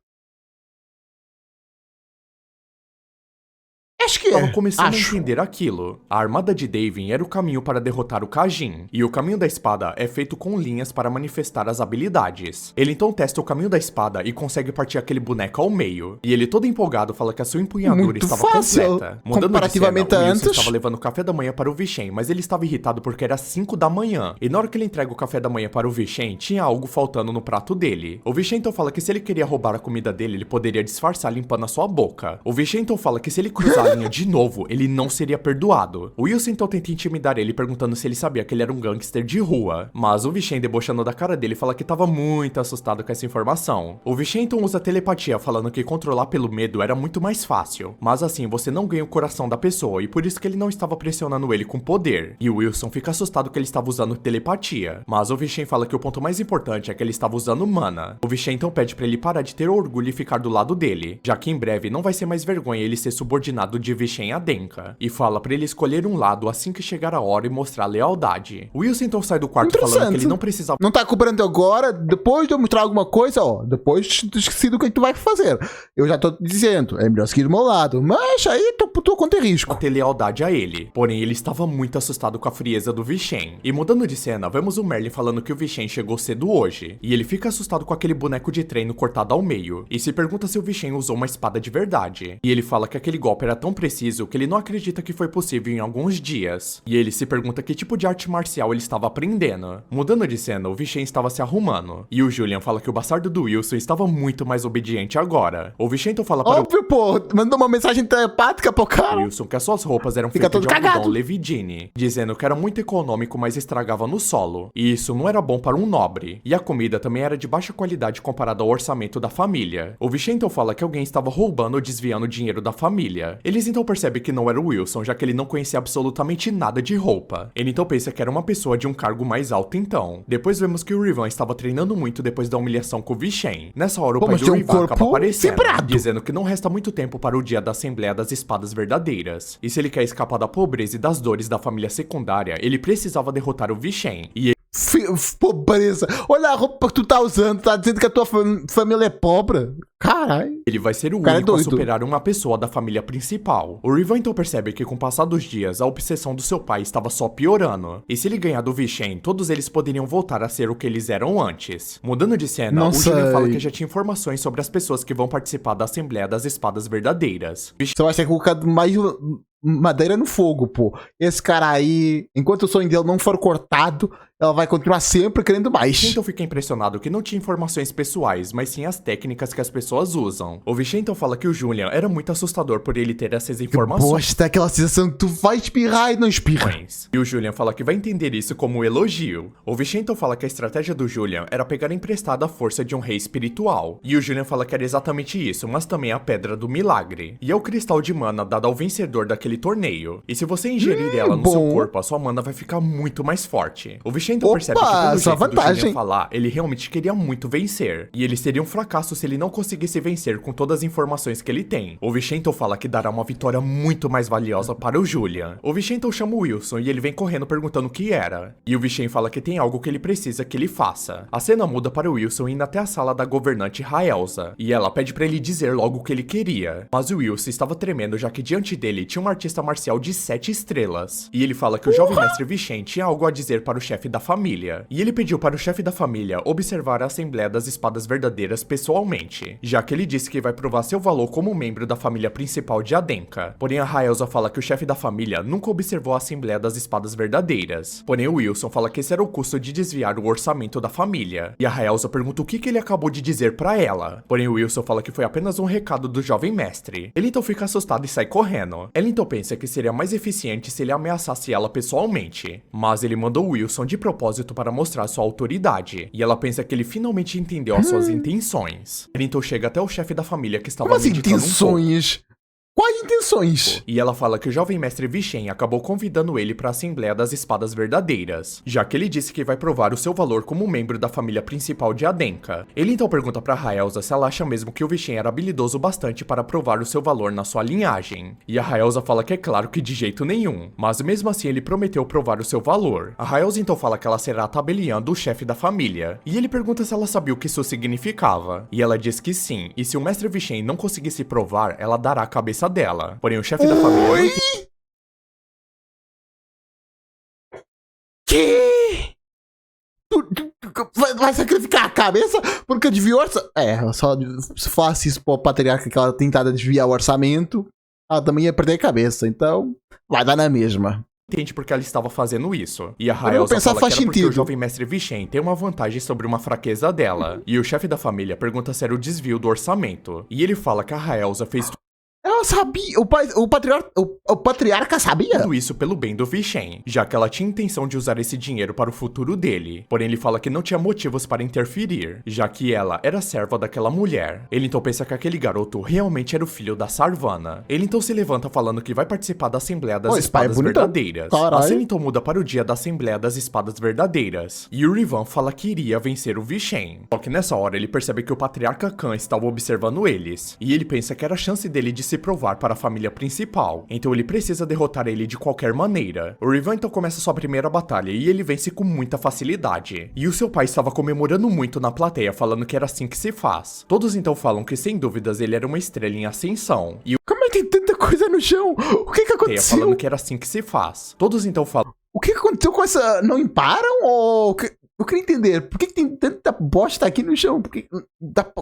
Acho que Tava é. começando Acho. a entender aquilo. A armada de Davin era o caminho para derrotar o Kajin, e o caminho da espada é feito com linhas para manifestar as habilidades. Ele então testa o caminho da espada e consegue partir aquele boneco ao meio. E ele todo empolgado fala que a sua empunhadura Muito estava fácil, completa. Mudando de comparativamente cena, o a Wilson antes. estava levando o café da manhã para o Vishen, mas ele estava irritado porque era 5 da manhã. E na hora que ele entrega o café da manhã para o Vishen, tinha algo faltando no prato dele. O Vishen então fala que se ele queria roubar a comida dele, ele poderia disfarçar limpando a sua boca. O Vishen então fala que se ele cruzar a linha de novo, ele não seria perdoado. O Wilson então tenta intimidar ele, perguntando se ele sabia que ele era um gangster de rua. Mas o Vishen, debochando da cara dele, fala que estava muito assustado com essa informação. O Vishen então usa telepatia, falando que controlar pelo medo era muito mais fácil. Mas assim, você não ganha o coração da pessoa, e por isso que ele não estava pressionando ele com poder. E o Wilson fica assustado que ele estava usando telepatia. Mas o Vishen fala que o ponto mais importante é que ele estava usando mana. O Vishen então pede pra ele parar de ter orgulho e ficar do lado dele, já que em breve não vai ser mais vergonha ele ser subordinado de Vishen a Denka. E fala pra ele escolher um lado assim que chegar a hora e mostrar lealdade. O Wilson então sai do quarto falando que ele não precisava... Não tá cobrando agora, depois de eu mostrar alguma coisa, ó, depois decido o que tu vai fazer. Eu já tô te dizendo, é melhor seguir do meu lado, mas aí tu conta risco. ter lealdade a ele. Porém, ele estava muito assustado com a frieza do Vishen. E mudando de cena, vemos o Merlin falando que o Vishen chegou cedo hoje. E ele fica assustado com aquele boneco de treino cortado ao meio. E se pergunta se o Vishen usou uma espada de verdade. E ele fala que aquele golpe era tão preciso que ele não acredita que foi possível em alguns dias. E ele se pergunta que tipo de arte marcial ele estava aprendendo. Mudando de cena, o Vishen estava se arrumando. E o Julian fala que o bastardo do Wilson estava muito mais obediente agora. O Vishen então fala para Óbvio, pô, mandou uma mensagem telepática pro cara. Wilson que as suas roupas eram Fica feitas todo de algodão cagado. Levidine, dizendo que era muito econômico, mas estragava no solo. E isso não era bom para um nobre. E a comida também era de baixa qualidade comparada ao orçamento da família. O Vishen então fala que alguém estava roubando ou desviando o dinheiro da família. Eles então percebem que não era o Wilson, já que ele não conhecia absolutamente nada de roupa. Ele então pensa que era uma pessoa de um cargo mais alto então. Depois vemos que o Rivan estava treinando muito depois da humilhação com o Vishen. Nessa hora o Pô, pai mas do tem um Rivan acaba corpo aparecendo, fibrado. dizendo que não resta muito tempo para o dia da Assembleia das Espadas Verdadeiras. E se ele quer escapar da pobreza e das dores da família secundária, ele precisava derrotar o Vishen. E Pobreza. Olha a roupa que tu tá usando, tá dizendo que a tua família é pobre? Caralho. ele vai ser o cara é único a doido. superar uma pessoa da família principal. O Rivan então percebe que com o passar dos dias, a obsessão do seu pai estava só piorando. E se ele ganhar do Vishen, todos eles poderiam voltar a ser o que eles eram antes. Mudando de cena, Não o Julian sei. fala que já tinha informações sobre as pessoas que vão participar da Assembleia das Espadas Verdadeiras. Você vai ter colocado mais madeira no fogo, pô. Esse cara aí, enquanto o sonho dele não for cortado, ela vai continuar sempre querendo mais. Então fica impressionado que não tinha informações pessoais, mas sim as técnicas que as pessoas usam. O Vishen então fala que o Julian era muito assustador por ele ter essas informações. Bosta, aquela sensação que tu vai espirrar e não espirra. E o Julian fala que vai entender isso como um elogio. O Vishen então fala que a estratégia do Julian era pegar emprestada a força de um rei espiritual. E o Julian fala que era exatamente isso, mas também a pedra do milagre. E é o cristal de mana dado ao vencedor daquele torneio. E se você ingerir ela no seu bom. corpo, a sua mana vai ficar muito mais forte. O Vishen então Opa, percebe que pelo só jeito do vantagem. Julian falar, ele realmente queria muito vencer. E ele seria um fracasso se ele não conseguisse vencer com todas as informações que ele tem. O Vishen então fala que dará uma vitória muito mais valiosa para o Julian. O Vishen então chama o Wilson e ele vem correndo perguntando o que era. E o Vishen fala que tem algo que ele precisa que ele faça. A cena muda para o Wilson indo até a sala da governante Raelza. E ela pede para ele dizer logo o que ele queria. Mas o Wilson estava tremendo já que diante dele tinha um artista marcial de 7 estrelas. E ele fala que o jovem mestre Vishen tinha algo a dizer para o chefe da família. E ele pediu para o chefe da família observar a Assembleia das Espadas Verdadeiras pessoalmente, já que ele disse que vai provar seu valor como membro da família principal de Adenka. Porém, a Raelza fala que o chefe da família nunca observou a Assembleia das Espadas Verdadeiras. Porém, o Wilson fala que esse era o custo de desviar o orçamento da família. E a Raelza pergunta o que ele acabou de dizer para ela. Porém, o Wilson fala que foi apenas um recado do jovem mestre. Ele então fica assustado e sai correndo. Ela então pensa que seria mais eficiente se ele ameaçasse ela pessoalmente. Mas ele mandou o Wilson de propósito para mostrar sua autoridade. E ela pensa que ele finalmente entendeu as suas intenções. Ele então chega até o chefe da família que estava Como as meditando um pouco. intenções? Quais intenções? E ela fala que o jovem mestre Vishen acabou convidando ele para a Assembleia das Espadas Verdadeiras, já que ele disse que vai provar o seu valor como membro da família principal de Adenka. Ele então pergunta para Raelza se ela acha mesmo que o Vishen era habilidoso bastante para provar o seu valor na sua linhagem. E a Raelza fala que é claro que de jeito nenhum, mas mesmo assim ele prometeu provar o seu valor. A Raelza então fala que ela será tabeliando o chefe da família, e ele pergunta se ela sabia o que isso significava. E ela diz que sim, e se o mestre Vishen não conseguisse provar, ela dará a cabeça cabeça dela. Porém, o chefe da família... não entende Que? Vai sacrificar a cabeça porque desviou o orçamento? Só se fosse isso para o patriarca que ela tentava desviar o orçamento, ela também ia perder a cabeça. Então, vai dar na mesma. porque ela estava fazendo isso. E a Eu Raelza vou pensar, fala faz que era porque o sentido. jovem mestre Vishen tem uma vantagem sobre uma fraqueza dela. E o chefe da família pergunta se era o desvio do orçamento. E ele fala que a Raelza fez Ela sabia. O patriarca sabia? tudo isso pelo bem do Vishen, já que ela tinha intenção de usar esse dinheiro para o futuro dele. Porém, ele fala que não tinha motivos para interferir, já que ela era serva daquela mulher. Ele então pensa que aquele garoto realmente era o filho da Sarvana. Ele então se levanta falando que vai participar da Assembleia das Esse pai é Espadas bonitão. Verdadeiras. Caralho. A cena então muda para o dia da Assembleia das Espadas Verdadeiras. E o Rivan fala que iria vencer o Vishen. Só que nessa hora ele percebe que o Patriarca Khan estava observando eles. E ele pensa que era a chance dele de se provar para a família principal. Então ele precisa derrotar ele de qualquer maneira. O Rivan então começa sua primeira batalha e ele vence com muita facilidade. E o seu pai estava comemorando muito na plateia, falando que era assim que se faz. Todos então falam que sem dúvidas ele era uma estrela em ascensão. E o Como é que tem tanta coisa no chão? O que plateia aconteceu? falando que era assim que se faz. Todos então falam O que aconteceu com essa... Não imparam ou... Eu queria entender, por que tem tanta bosta aqui no chão? Porque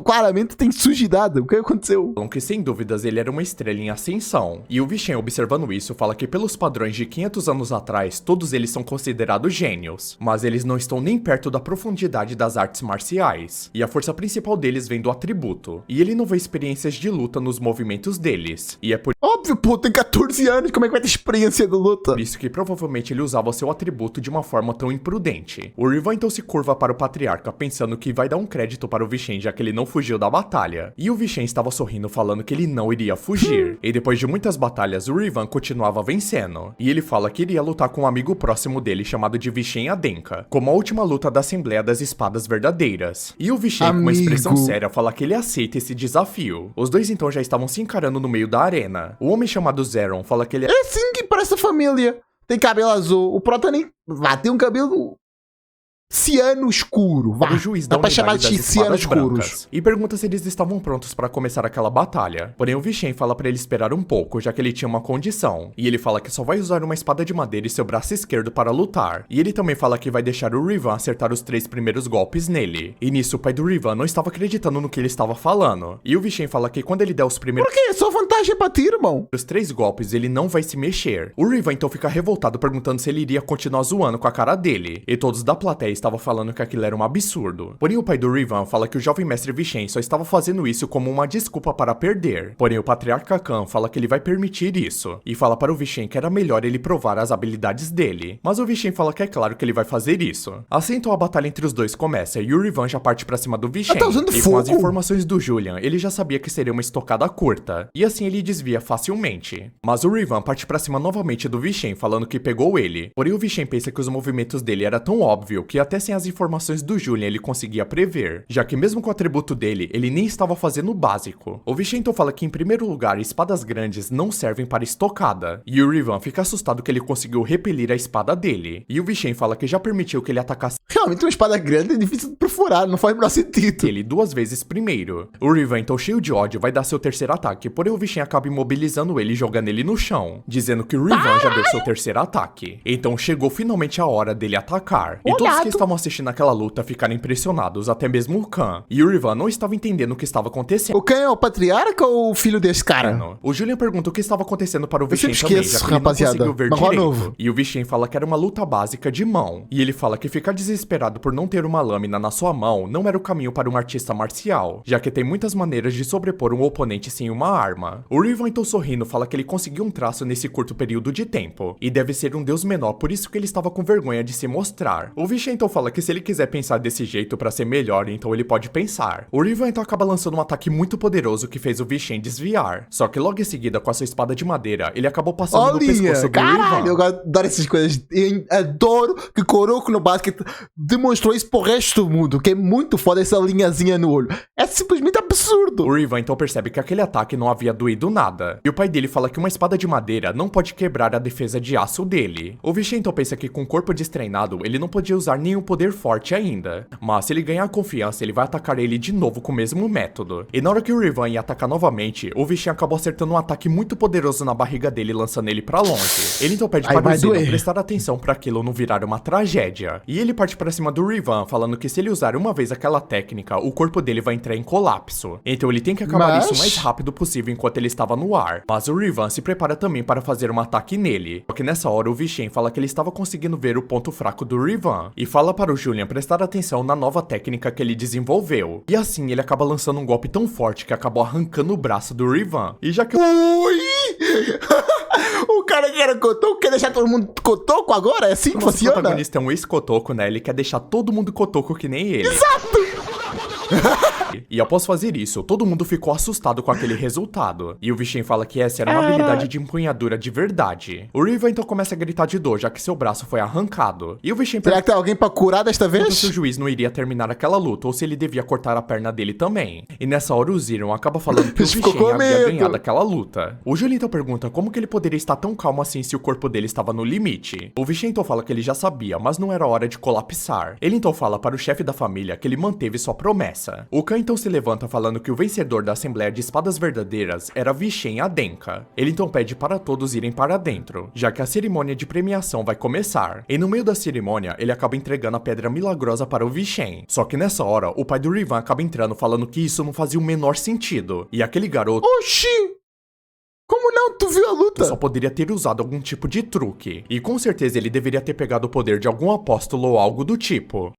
claramente tem sujidade. O que aconteceu? que sem dúvidas ele era uma estrela em ascensão. E o Vishen, observando isso, fala que pelos padrões de 500 anos atrás, todos eles são considerados gênios, mas eles não estão nem perto da profundidade das artes marciais. E a força principal deles vem do atributo. E ele não vê experiências de luta nos movimentos deles. E é por Óbvio, pô, tem 14 anos, como é que vai ter experiência de luta? isso que provavelmente ele usava seu atributo de uma forma tão imprudente. O Rivan então se curva para o Patriarca, pensando que vai dar um crédito para o Vishen, já que ele não fugiu da batalha. E o Vishen estava sorrindo, falando que ele não iria fugir. E depois de muitas batalhas, o Rivan continuava vencendo. E ele fala que iria lutar com um amigo próximo dele, chamado de Vishen Adenka, como a última luta da Assembleia das Espadas Verdadeiras. E o Vishen, com uma expressão Amigo. séria, fala que ele aceita esse desafio. Os dois então já estavam se encarando no meio da arena. O homem chamado Zeron fala que ele É assim que parece a família. Tem cabelo azul. O Prota nem... tem um cabelo... ciano escuro. o juiz da Dá pra chamar unidade de das ciano espadas escuros. brancas e pergunta se eles estavam prontos para começar aquela batalha. Porém, o Vishen fala para ele esperar um pouco, já que ele tinha uma condição. E ele fala que só vai usar uma espada de madeira e seu braço esquerdo para lutar. E ele também fala que vai deixar o Rivan acertar os 3 primeiros golpes nele. E nisso, o pai do Rivan não estava acreditando no que ele estava falando. E o Vishen fala que quando ele der os primeiros Por quê? Só vantagem pra ti, irmão. 3 golpes, ele não vai se mexer. O Rivan então fica revoltado, perguntando se ele iria continuar zoando com a cara dele. E todos da plateia estavam falando que aquilo era um absurdo. Porém, o pai do Rivan fala que o jovem mestre Vishen só estava fazendo isso como uma desculpa para perder. Porém, o Patriarca Khan fala que ele vai permitir isso. E fala para o Vishen que era melhor ele provar as habilidades dele. Mas o Vishen fala que é claro que ele vai fazer isso. Assim, então a batalha entre os dois começa e o Rivan já parte pra cima do Vishen. tá usando E com as fogo. informações do Julian, ele já sabia que seria uma estocada curta. E assim ele desvia facilmente. Mas o Rivan parte pra cima novamente do Vishen, falando que pegou ele. Porém, o Vishen pensa que os movimentos dele era tão óbvio que até sem as informações do Julian ele conseguia prever, já que mesmo com o atributo dele, ele nem estava fazendo o básico. O Vishen então fala que em primeiro lugar, espadas grandes não servem para estocada. E o Rivan fica assustado que ele conseguiu repelir a espada dele. E o Vishen fala que já permitiu que ele atacasse Realmente uma espada grande é difícil de perfurar, não faz o menor sentido. ele 2 vezes primeiro. O Rivan, então cheio de ódio, vai dar seu terceiro ataque, porém o Vishen acaba imobilizando ele e jogando ele no chão, dizendo que o Rivan já deu seu terceiro ataque. Então chegou finalmente a hora dele atacar. E todos Olhado. que estavam assistindo aquela luta ficaram impressionados, até mesmo o Khan. E o Rivan não estava entendendo o que estava acontecendo. O Khan é o patriarca ou o filho desse cara? O Julian pergunta o que estava acontecendo para o Eu Vishen sempre também, esqueço, já que ele não rapaziada. conseguiu ver Mas qual é direito. novo? E o Vishen fala que era uma luta básica de mão. E ele fala que ficar desesperado por não ter uma lâmina na sua mão não era o caminho para um artista marcial, já que tem muitas maneiras de sobrepor um oponente sem uma arma. O Rivan, então sorrindo, fala que ele conseguiu um traço nesse curto período de tempo, e deve ser um deus menor, por isso que ele estava com vergonha de se mostrar. O Vishen então fala que se ele quiser pensar desse jeito para ser melhor, então ele pode pensar. O Rivan então acaba lançando um ataque muito poderoso que fez o Vishen desviar, só que logo em seguida, com a sua espada de madeira, ele acabou passando no Olha, pescoço do caralho, Rivan. eu adoro essas coisas. Eu adoro que Kuroko no basquete demonstrou isso pro resto do mundo, que é muito foda essa linhazinha no olho. É simplesmente absurdo. O Rivan então percebe que aquele ataque não havia doído nada. E o pai dele fala que uma espada de madeira não pode quebrar a defesa de aço dele. O Vishen então pensa que com o corpo destreinado, ele não podia usar nenhum poder forte ainda. Mas se ele ganhar confiança, ele vai atacar ele de novo com o mesmo método. E na hora que o Rivan ia atacar novamente, o Vishen acabou acertando um ataque muito poderoso na barriga dele, lançando ele pra longe. Ele então pede para o Zeno prestar atenção pra aquilo não virar uma tragédia. E ele parte pra cima do Rivan, falando que se ele usar uma vez aquela técnica, o corpo dele vai entrar em colapso. Então ele tem que acabar isso o mais rápido possível enquanto ele estava no ar. Mas o Rivan se prepara também para fazer um ataque nele. Só que nessa hora o Vishen fala que ele estava conseguindo ver o ponto fraco do Rivan. E fala para o Julian prestar atenção na nova técnica que ele desenvolveu. E assim ele acaba lançando um golpe tão forte que acabou arrancando o braço do Rivan. E já que... Ui! O cara que era Kotoko quer deixar todo mundo Kotoko agora? É assim que funciona? O protagonista é um ex-Kotoko, né? Ele quer deixar todo mundo Kotoko que nem ele. Exato! E após fazer isso, todo mundo ficou assustado com aquele resultado. E o Vishen fala que essa era uma habilidade de empunhadura de verdade. O Rivan então começa a gritar de dor, já que seu braço foi arrancado. E o Vishen será que tem alguém pra curar desta vez? Se o juiz não iria terminar aquela luta, ou se ele devia cortar a perna dele também. E nessa hora o Ziron acaba falando que o Vishen havia ganhado aquela luta. O Julian então pergunta como que ele poderia estar tão calmo assim se o corpo dele estava no limite. O Vishen então fala que ele já sabia, mas não era hora de colapsar. Ele então fala para o chefe da família que ele manteve sua promessa. O Khan então se levanta falando que o vencedor da Assembleia de Espadas Verdadeiras era Vishen Adenka. Ele então pede para todos irem para dentro, já que a cerimônia de premiação vai começar. E no meio da cerimônia, ele acaba entregando a pedra milagrosa para o Vishen. Só que nessa hora, o pai do Rivan acaba entrando falando que isso não fazia o menor sentido. E aquele garoto... Oxi! Como não? Tu viu a luta? Só poderia ter usado algum tipo de truque. E com certeza ele deveria ter pegado o poder de algum apóstolo ou algo do tipo.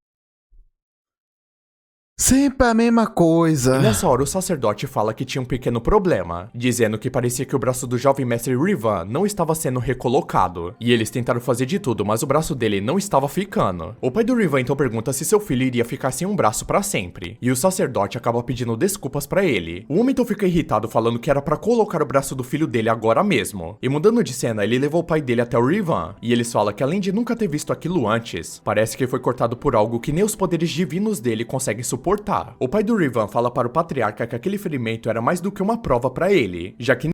Sempre a mesma coisa. E nessa hora o sacerdote fala que tinha um pequeno problema, dizendo que parecia que o braço do jovem mestre Rivan não estava sendo recolocado. E eles tentaram fazer de tudo, mas o braço dele não estava ficando. O pai do Rivan então pergunta se seu filho iria ficar sem um braço pra sempre. E o sacerdote acaba pedindo desculpas pra ele. O homem então fica irritado falando que era pra colocar o braço do filho dele agora mesmo. E mudando de cena, ele levou o pai dele até o Rivan. E eles falam que além de nunca ter visto aquilo antes, parece que foi cortado por algo que nem os poderes divinos dele conseguem suportar. O pai do Rivan fala para o patriarca que aquele ferimento era mais do que uma prova pra ele, já que...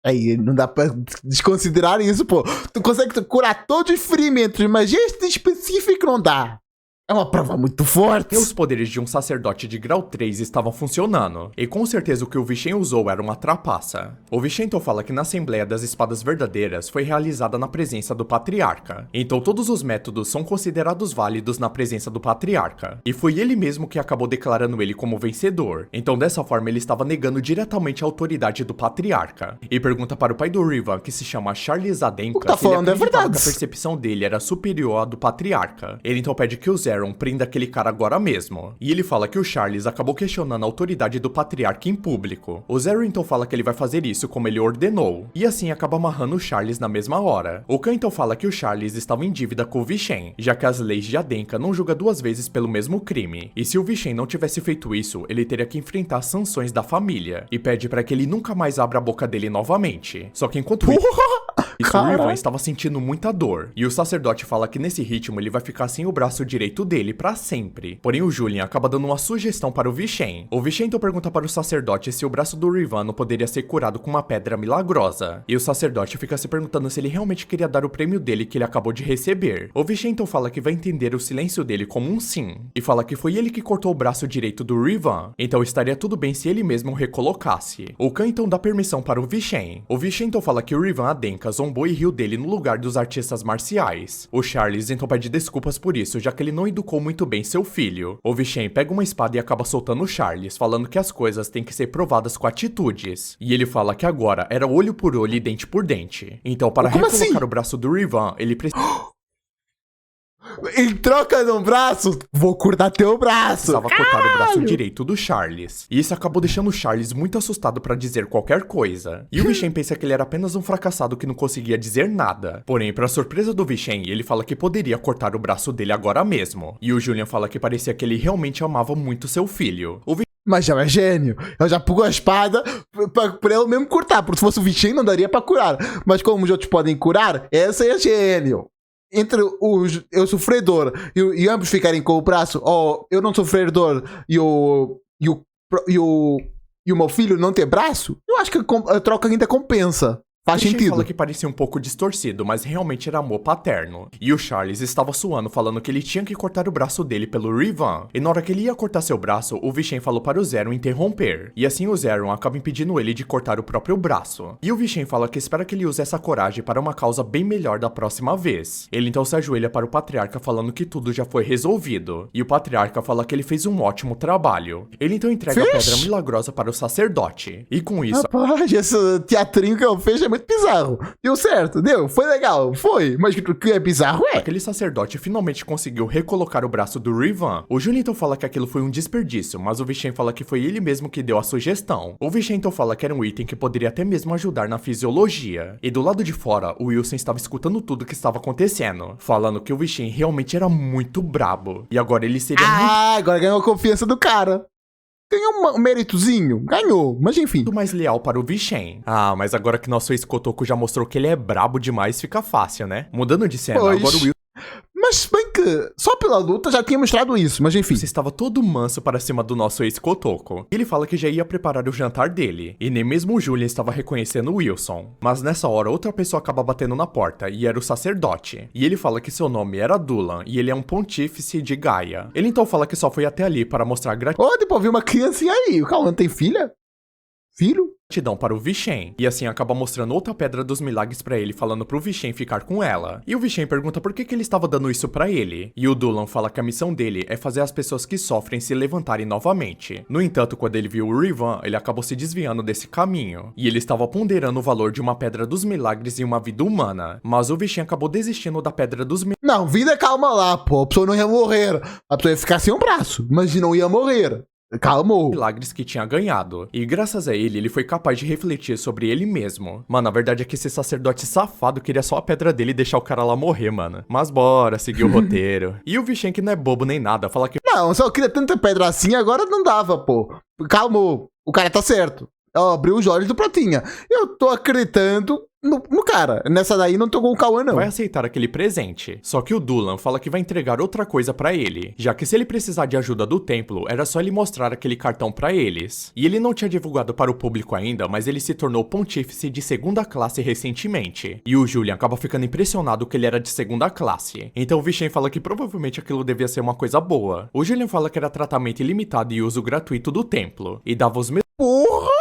Aí, não dá pra desconsiderar isso, pô. Tu consegue curar todos os ferimentos, mas este específico não dá. É uma prova muito forte. E os poderes de um sacerdote de grau 3 estavam funcionando. E com certeza o que o Vishen usou era uma trapaça. O Vishen então fala que na Assembleia das Espadas Verdadeiras foi realizada na presença do Patriarca. Então todos os métodos são considerados válidos na presença do Patriarca. E foi ele mesmo que acabou declarando ele como vencedor. Então dessa forma ele estava negando diretamente a autoridade do Patriarca. E pergunta para o pai do Rivan, que se chama Charles Adenka, o que tá falando é verdade. Que a percepção dele era superior à do Patriarca. Ele então pede que o Zeron prenda aquele cara agora mesmo. E ele fala que o Charles acabou questionando a autoridade do patriarca em público. O Zero então fala que ele vai fazer isso como ele ordenou. E assim acaba amarrando o Charles na mesma hora. O Khan então fala que o Charles estava em dívida com o Vishen, já que as leis de Adenka não julgam duas vezes pelo mesmo crime. E se o Vishen não tivesse feito isso, ele teria que enfrentar as sanções da família. E pede para que ele nunca mais abra a boca dele novamente. Só que enquanto isso, o Rivan estava sentindo muita dor. E o sacerdote fala que nesse ritmo ele vai ficar sem o braço direito dele pra sempre. Porém o Julian acaba dando uma sugestão para o Vishen. O Vishen então pergunta para o sacerdote se o braço do Rivan não poderia ser curado com uma pedra milagrosa. E o sacerdote fica se perguntando se ele realmente queria dar o prêmio dele que ele acabou de receber. O Vishen então fala que vai entender o silêncio dele como um sim. E fala que foi ele que cortou o braço direito do Rivan. Então estaria tudo bem se ele mesmo recolocasse. O Khan então dá permissão para o Vishen. O Vishen então fala que o Rivan Adenka zombou e riu dele no lugar dos artistas marciais. O Charles então pede desculpas por isso, já que ele não educou muito bem seu filho. O Vishen pega uma espada e acaba soltando o Charles, falando que as coisas têm que ser provadas com atitudes. E ele fala que agora era olho por olho e dente por dente. Então para recolocar o braço do Rivan, ele precisa... Em troca de um braço, vou cortar teu braço. Precisava cortar o braço direito do Charles. E isso acabou deixando o Charles muito assustado pra dizer qualquer coisa. E o Vishen pensa que ele era apenas um fracassado que não conseguia dizer nada. Porém, pra surpresa do Vishen, ele fala que poderia cortar o braço dele agora mesmo. E o Julian fala que parecia que ele realmente amava muito seu filho. Mas já é gênio. Ele já pegou a espada pra ele mesmo cortar. Porque se fosse o Vishen não daria pra curar. Mas como os outros podem curar, essa é gênio. entre eu sofredor e ambos ficarem com o braço, ou eu não sofredor e o meu filho não ter braço, eu acho que a troca ainda compensa. Faz Christian sentido. fala que parecia um pouco distorcido, mas realmente era amor paterno. E o Charles estava suando, falando que ele tinha que cortar o braço dele pelo Rivan. E na hora que ele ia cortar seu braço, o Vishen falou para o Zeron interromper. E assim o Zeron acaba impedindo ele de cortar o próprio braço. E o Vishen fala que espera que ele use essa coragem para uma causa bem melhor da próxima vez. Ele então se ajoelha para o Patriarca falando que tudo já foi resolvido. E o Patriarca fala que ele fez um ótimo trabalho. Ele então entrega a pedra milagrosa para o sacerdote. E com isso... Rapaz, esse teatrinho que eu fiz é muito bizarro. Deu certo, deu. Foi legal, foi. Mas o que é bizarro é... Aquele sacerdote finalmente conseguiu recolocar o braço do Rivan. O Julian então fala que aquilo foi um desperdício, mas o Vishen fala que foi ele mesmo que deu a sugestão. O Vishen então fala que era um item que poderia até mesmo ajudar na fisiologia. E do lado de fora, o Wilson estava escutando tudo que estava acontecendo, falando que o Vishen realmente era muito brabo. E agora ele seria agora ganhou a confiança do cara. Ganhou um méritozinho, ganhou, mas enfim. muito mais leal para o Vishen. Ah, mas agora que nosso ex-Kotoko já mostrou que ele é brabo demais, fica fácil, né? Mudando de cena, Pois. agora o Wilson Mas bem que só pela luta já tinha mostrado isso, mas enfim. estava todo manso para cima do nosso ex-Kotoko. Ele fala que já ia preparar o jantar dele, e nem mesmo o Julian estava reconhecendo o Wilson. Mas nessa hora, outra pessoa acaba batendo na porta, e era o sacerdote. E ele fala que seu nome era Dulan, e ele é um pontífice de Gaia. Ele então fala que só foi até ali para mostrar Ô, depois vi uma criancinha aí. O Cauã tem filha? Filho? gratidão para o Vishen, e assim acaba mostrando outra pedra dos milagres pra ele, falando pro Vishen ficar com ela. E o Vishen pergunta por que ele estava dando isso pra ele, e o Dulan fala que a missão dele é fazer as pessoas que sofrem se levantarem novamente. No entanto, quando ele viu o Rivan, ele acabou se desviando desse caminho, e ele estava ponderando o valor de uma pedra dos milagres em uma vida humana, mas o Vishen acabou desistindo da pedra dos milagres. Não, vida calma lá, pô. A pessoa não ia morrer. A pessoa ia ficar sem um braço, mas não ia morrer. Calmou. Milagres que tinha ganhado. E graças a ele, ele foi capaz de refletir sobre ele mesmo. Mano, a verdade é que esse sacerdote safado queria só a pedra dele e deixar o cara lá morrer, mano. Mas bora, seguir o roteiro. E o Vishen, que não é bobo nem nada, fala que... Não, se eu queria tanta pedra assim, agora não dava, pô. Calmou. O cara tá certo. Abriu os olhos do Pratinha. Eu tô acreditando no cara. Nessa daí não tô com o Cauã, não. vai aceitar aquele presente. Só que o Dulan fala que vai entregar outra coisa pra ele, já que se ele precisar de ajuda do templo, era só ele mostrar aquele cartão pra eles. E ele não tinha divulgado para o público ainda, mas ele se tornou pontífice de segunda classe recentemente. E o Julian acaba ficando impressionado que ele era de segunda classe. Então o Vishen fala que provavelmente aquilo devia ser uma coisa boa. O Julian fala que era tratamento ilimitado e uso gratuito do templo, e dava os Porra!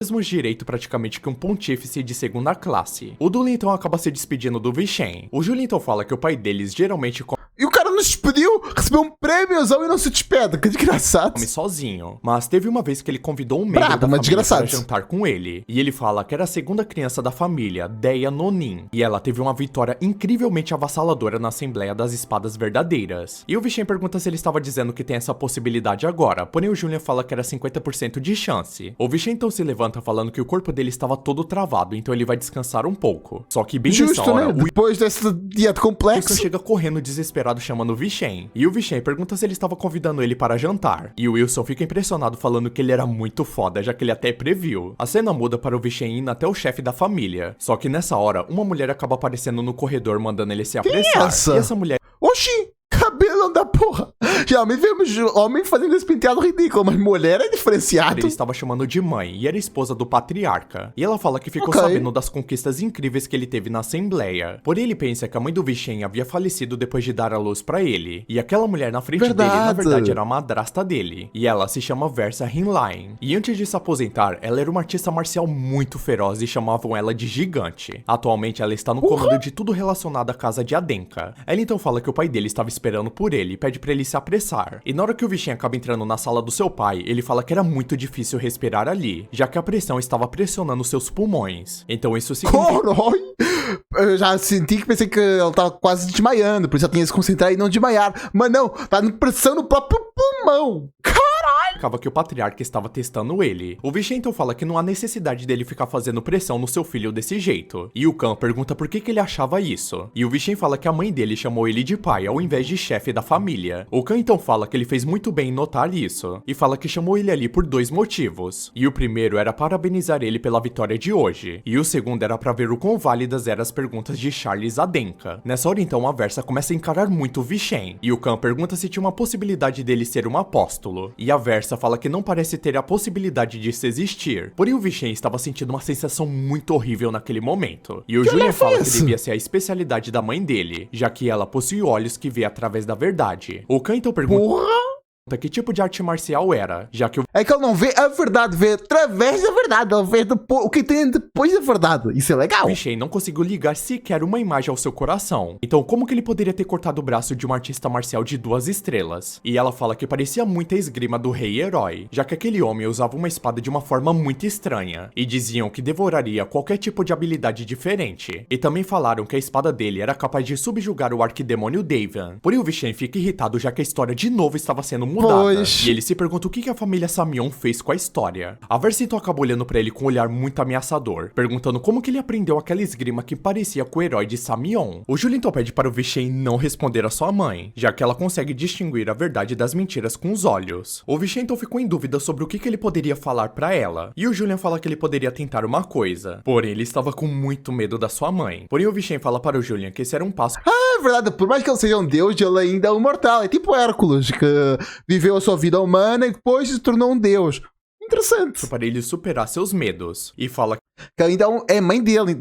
mesmo direito praticamente que um pontífice de segunda classe. O Dulan então acaba se despedindo do Vishen. O Julian então fala que o pai deles geralmente E o cara não se despediu, recebeu um prêmiozão e não se despede. Que desgraçado. come sozinho, mas teve uma vez que ele convidou um membro Brabo, da mas família para desgraçado. jantar com ele, e ele fala que era a segunda criança da família, Deia Nonin, e ela teve uma vitória incrivelmente avassaladora na Assembleia das Espadas Verdadeiras. E o Vishen pergunta se ele estava dizendo que tem essa possibilidade agora, porém o Julian fala que era 50% de chance. O Vishen então se levanta falando que o corpo dele estava todo travado, então ele vai descansar um pouco. Só que bem nessa Justo, hora, né? o Depois dessa dieta Wilson complexa. chega correndo desesperado chamando o Vishen. E o Vishen pergunta se ele estava convidando ele para jantar. E o Wilson fica impressionado falando que ele era muito foda, já que ele até previu. A cena muda para o Vishen indo até o chefe da família. Só que nessa hora, uma mulher acaba aparecendo no corredor mandando ele se apressar. essa? E essa mulher Oxi! Cabelo da porra! Geralmente vemos homem fazendo esse penteado ridículo, mas mulher é diferenciado. ele estava chamando de mãe e era esposa do patriarca. E ela fala que ficou Ok. sabendo das conquistas incríveis que ele teve na Assembleia. Porém, ele pensa que a mãe do Vishen havia falecido depois de dar a luz pra ele. E aquela mulher na frente dele, na Verdade. verdade, era a madrasta dele. E ela se chama Versa Hinline. E antes de se aposentar, ela era uma artista marcial muito feroz e chamavam ela de Gigante. Atualmente, ela está no comando de tudo relacionado à casa de Adenka. Ela então fala que o pai dele estava esperando por ele e pede pra ele se apressar. E na hora que o Vishen acaba entrando na sala do seu pai, ele fala que era muito difícil respirar ali, já que a pressão estava pressionando seus pulmões. Então isso significa... Corói! Eu já senti que pensei que ele tava quase desmaiando, por isso eu tinha que se concentrar e não desmaiar. Mas não, tá pressão no próprio pulmão. Caralho! Acaba que o patriarca estava testando ele. O Vishen então fala que não há necessidade dele ficar fazendo pressão no seu filho desse jeito. E o Khan pergunta por que ele achava isso. E o Vishen fala que a mãe dele chamou ele de pai ao invés de chefe da família. O Khan então fala que ele fez muito bem em notar isso. E fala que chamou ele ali por 2 motivos. E o primeiro era parabenizar ele pela vitória de hoje. E o segundo era pra ver o quão válidas eram as perguntas de Charles a Denka. Nessa hora então a Versa começa a encarar muito o Vishen. E o Khan pergunta se tinha uma possibilidade dele ser um apóstolo. E a Versa fala que não parece ter a possibilidade disso existir. Porém o Vishen estava sentindo uma sensação muito horrível naquele momento. E o Julian fala que devia ser a especialidade da mãe dele, já que ela possui olhos que vê através da verdade. O Khan então pergunta que tipo de arte marcial era, já que o É que ele não vê a verdade, vê através da verdade. Ele vê o que tem depois da verdade. Isso é legal. Vishen não conseguiu ligar sequer uma imagem ao seu coração. Então como que ele poderia ter cortado o braço de um artista marcial de 2 estrelas? E ela fala que parecia muito a esgrima do rei herói, já que aquele homem usava uma espada de uma forma muito estranha. E diziam que devoraria qualquer tipo de habilidade diferente. E também falaram que a espada dele era capaz de subjugar o arquidemônio Davian. Porém o Vishen fica irritado já que a história de novo estava sendo mudada. Pois. E ele se pergunta o que a família Samion fez com a história. A Versa então acaba olhando pra ele com um olhar muito ameaçador, perguntando como que ele aprendeu aquela esgrima que parecia com o herói de Samion. O Julian então pede para o Vishen não responder a sua mãe, já que ela consegue distinguir a verdade das mentiras com os olhos. O Vishen então ficou em dúvida sobre o que ele poderia falar pra ela, e o Julian fala que ele poderia tentar uma coisa, porém ele estava com muito medo da sua mãe. Porém o Vishen fala para o Julian que esse era um passo É verdade, por mais que ele seja um deus, ele ainda é um mortal. É tipo Hércules, que viveu a sua vida humana e depois se tornou um deus. Interessante. para ele superar seus medos, e fala Que ainda é mãe dele,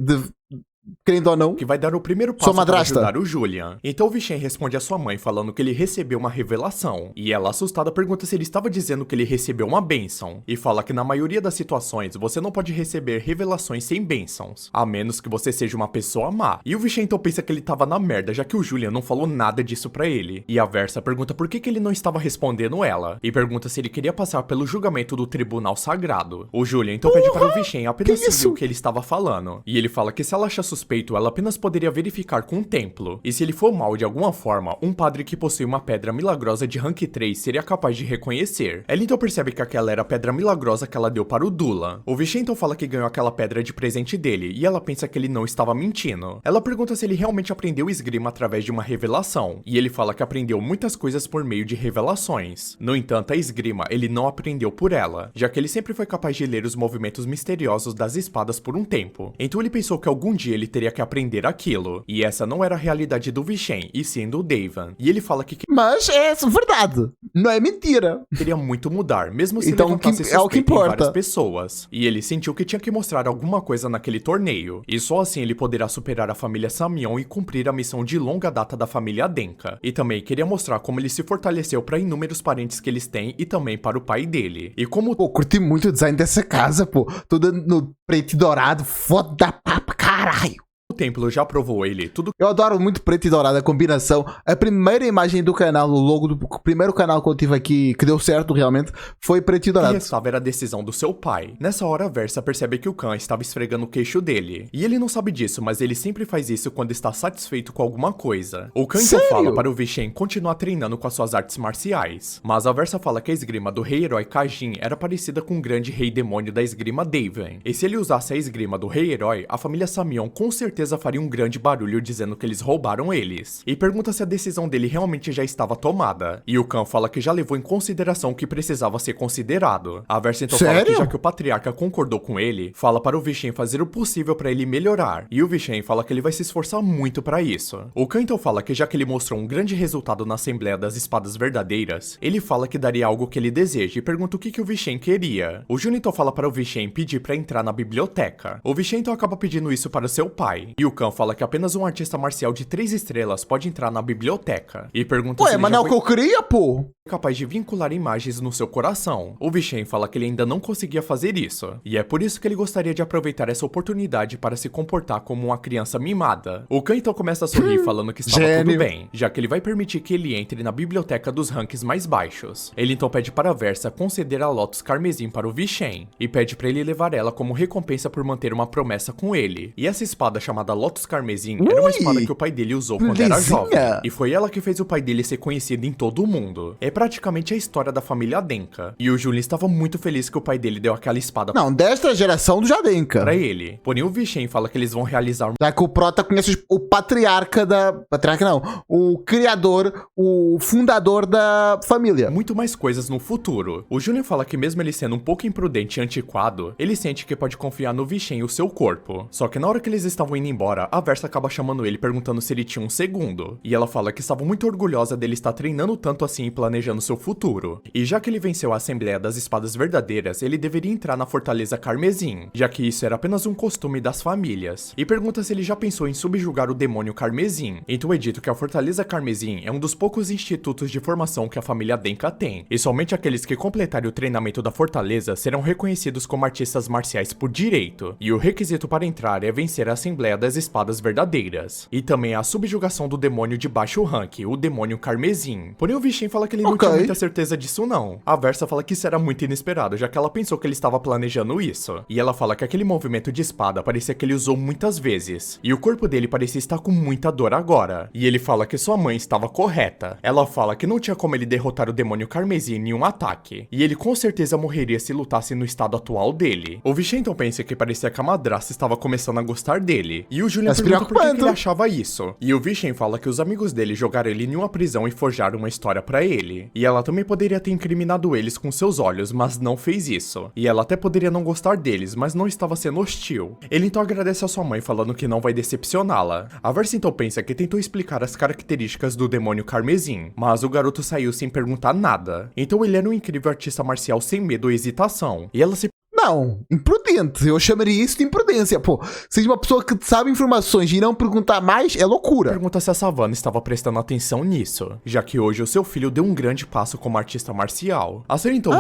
querendo ou não. que vai dar o primeiro Sua passo para madrasta. ajudar o Julian. Então o Vishen responde à sua mãe falando que ele recebeu uma revelação. E ela, assustada, pergunta se ele estava dizendo que ele recebeu uma bênção. E fala que na maioria das situações você não pode receber revelações sem bênçãos, a menos que você seja uma pessoa má. E o Vishen então pensa que ele tava na merda, já que o Julian não falou nada disso pra ele. E a Versa pergunta por que ele não estava respondendo ela. E pergunta se ele queria passar pelo julgamento do tribunal sagrado. O Julian então pede para o Vishen apenas que seguir o isso? que ele estava falando. E ele fala que se ela achar suspeito, ela apenas poderia verificar com um templo. E se ele for mal de alguma forma, um padre que possui uma pedra milagrosa de rank 3 seria capaz de reconhecer. Ela então percebe que aquela era a pedra milagrosa que ela deu para o Dula. O Vishen então fala que ganhou aquela pedra de presente dele, e ela pensa que ele não estava mentindo. Ela pergunta se ele realmente aprendeu esgrima através de uma revelação, e ele fala que aprendeu muitas coisas por meio de revelações. No entanto, a esgrima ele não aprendeu por ela, já que ele sempre foi capaz de ler os movimentos misteriosos das espadas por um tempo. Então ele pensou que algum dia ele teria que aprender aquilo. E essa não era a realidade do Vishen, e sim do Davian. E ele fala que Mas é verdade. Não é mentira. queria muito mudar, mesmo se Então, levantasse é o que suspeita em várias importa. pessoas. E ele sentiu que tinha que mostrar alguma coisa naquele torneio. E só assim ele poderá superar a família Samion e cumprir a missão de longa data da família Denka. E também queria mostrar como ele se fortaleceu para inúmeros parentes que eles têm e também para o pai dele. E como Pô, curti muito o design dessa casa, pô. Toda no preto e dourado. Foda da papa, caralho. o templo já aprovou ele, tudo Eu adoro muito preto e dourado, a combinação. A primeira imagem do canal, o logo do primeiro canal que eu tive aqui, que deu certo realmente, foi preto e que dourado. restava era a decisão do seu pai. Nessa hora, a Versa percebe que o Khan estava esfregando o queixo dele. E ele não sabe disso, mas ele sempre faz isso quando está satisfeito com alguma coisa. O Khan então Sério? fala para o Vishen continuar treinando com as suas artes marciais. Mas a Versa fala que a esgrima do rei-herói Kajin era parecida com o grande rei-demônio da esgrima Davian. E se ele usasse a esgrima do rei-herói, a família Samion com certeza faria um grande barulho dizendo que eles roubaram eles. E pergunta se a decisão dele realmente já estava tomada. E o Khan fala que já levou em consideração o que precisava ser considerado. A Versa então fala que Sério? já que o patriarca concordou com ele, fala para o Vishen fazer o possível para ele melhorar. E o Vishen fala que ele vai se esforçar muito para isso. O Khan então fala que já que ele mostrou um grande resultado na Assembleia das Espadas Verdadeiras, ele fala que daria algo que ele deseja e pergunta o que o Vishen queria. O Jun então fala para o Vishen pedir para entrar na biblioteca. O Vishen então acaba pedindo isso para seu pai. E o Khan fala que apenas um artista marcial de 3 estrelas pode entrar na biblioteca. E pergunta se Ué, ele mas já não é o que eu queria, pô. capaz de vincular imagens no seu coração. O Vishen fala que ele ainda não conseguia fazer isso, e é por isso que ele gostaria de aproveitar essa oportunidade para se comportar como uma criança mimada. O Khan então começa a sorrir falando que estava Gênio. tudo bem, já que ele vai permitir que ele entre na biblioteca dos ranks mais baixos. Ele então pede para a Versa conceder a Lotus Carmesim para o Vishen, e pede para ele levar ela como recompensa por manter uma promessa com ele. E essa espada chamada chamada Lotus Carmesim era uma espada que o pai dele usou quando era jovem. E foi ela que fez o pai dele ser conhecido em todo o mundo. É praticamente a história da família Adenka. E o Julian estava muito feliz que o pai dele deu aquela espada Não, desta geração do Jadenka. pra ele. Porém, o Vishen fala que eles vão realizar Já que o Prota conhece o patriarca da... Patriarca não. O criador, o fundador da família. muito mais coisas no futuro. O Julian fala que mesmo ele sendo um pouco imprudente e antiquado, ele sente que pode confiar no Vishen e o seu corpo. Só que na hora que eles estavam indo embora, a Versa acaba chamando ele perguntando se ele tinha um segundo. E ela fala que estava muito orgulhosa dele estar treinando tanto assim e planejando seu futuro. E já que ele venceu a Assembleia das Espadas Verdadeiras, ele deveria entrar na Fortaleza Carmesim, já que isso era apenas um costume das famílias. E pergunta se ele já pensou em subjugar o demônio Carmesim. Então é dito que a Fortaleza Carmesim é um dos poucos institutos de formação que a família Adenka tem, e somente aqueles que completarem o treinamento da fortaleza serão reconhecidos como artistas marciais por direito, e o requisito para entrar é vencer a Assembleia das Espadas Verdadeiras, e também a subjugação do demônio de baixo rank, o demônio Carmesim. Porém o Vishen fala que ele não tinha muita certeza disso não. A Versa fala que isso era muito inesperado, já que ela pensou que ele estava planejando isso, e ela fala que aquele movimento de espada parecia que ele usou muitas vezes, e o corpo dele parecia estar com muita dor agora, e ele fala que sua mãe estava correta. Ela fala que não tinha como ele derrotar o demônio Carmesim em um ataque, e ele com certeza morreria se lutasse no estado atual dele. O Vishen então pensa que parecia que a madrasta estava começando a gostar dele, e o Julian pergunta por que ele achava isso, e o Vishen fala que os amigos dele jogaram ele em uma prisão e forjaram uma história pra ele, e ela também poderia ter incriminado eles com seus olhos, mas não fez isso, e ela até poderia não gostar deles, mas não estava sendo hostil. Ele então agradece a sua mãe falando que não vai decepcioná-la. A Versa então pensa que tentou explicar as características do demônio Carmesim, mas o garoto saiu sem perguntar nada. Então ele era um incrível artista marcial sem medo ou hesitação, e ela se Não, imprudente. Eu chamaria isso de imprudência, pô. Seja uma pessoa que sabe informações e não perguntar mais, é loucura. pergunta se a Savannah estava prestando atenção nisso, já que hoje o seu filho deu um grande passo como artista marcial. A Sarah então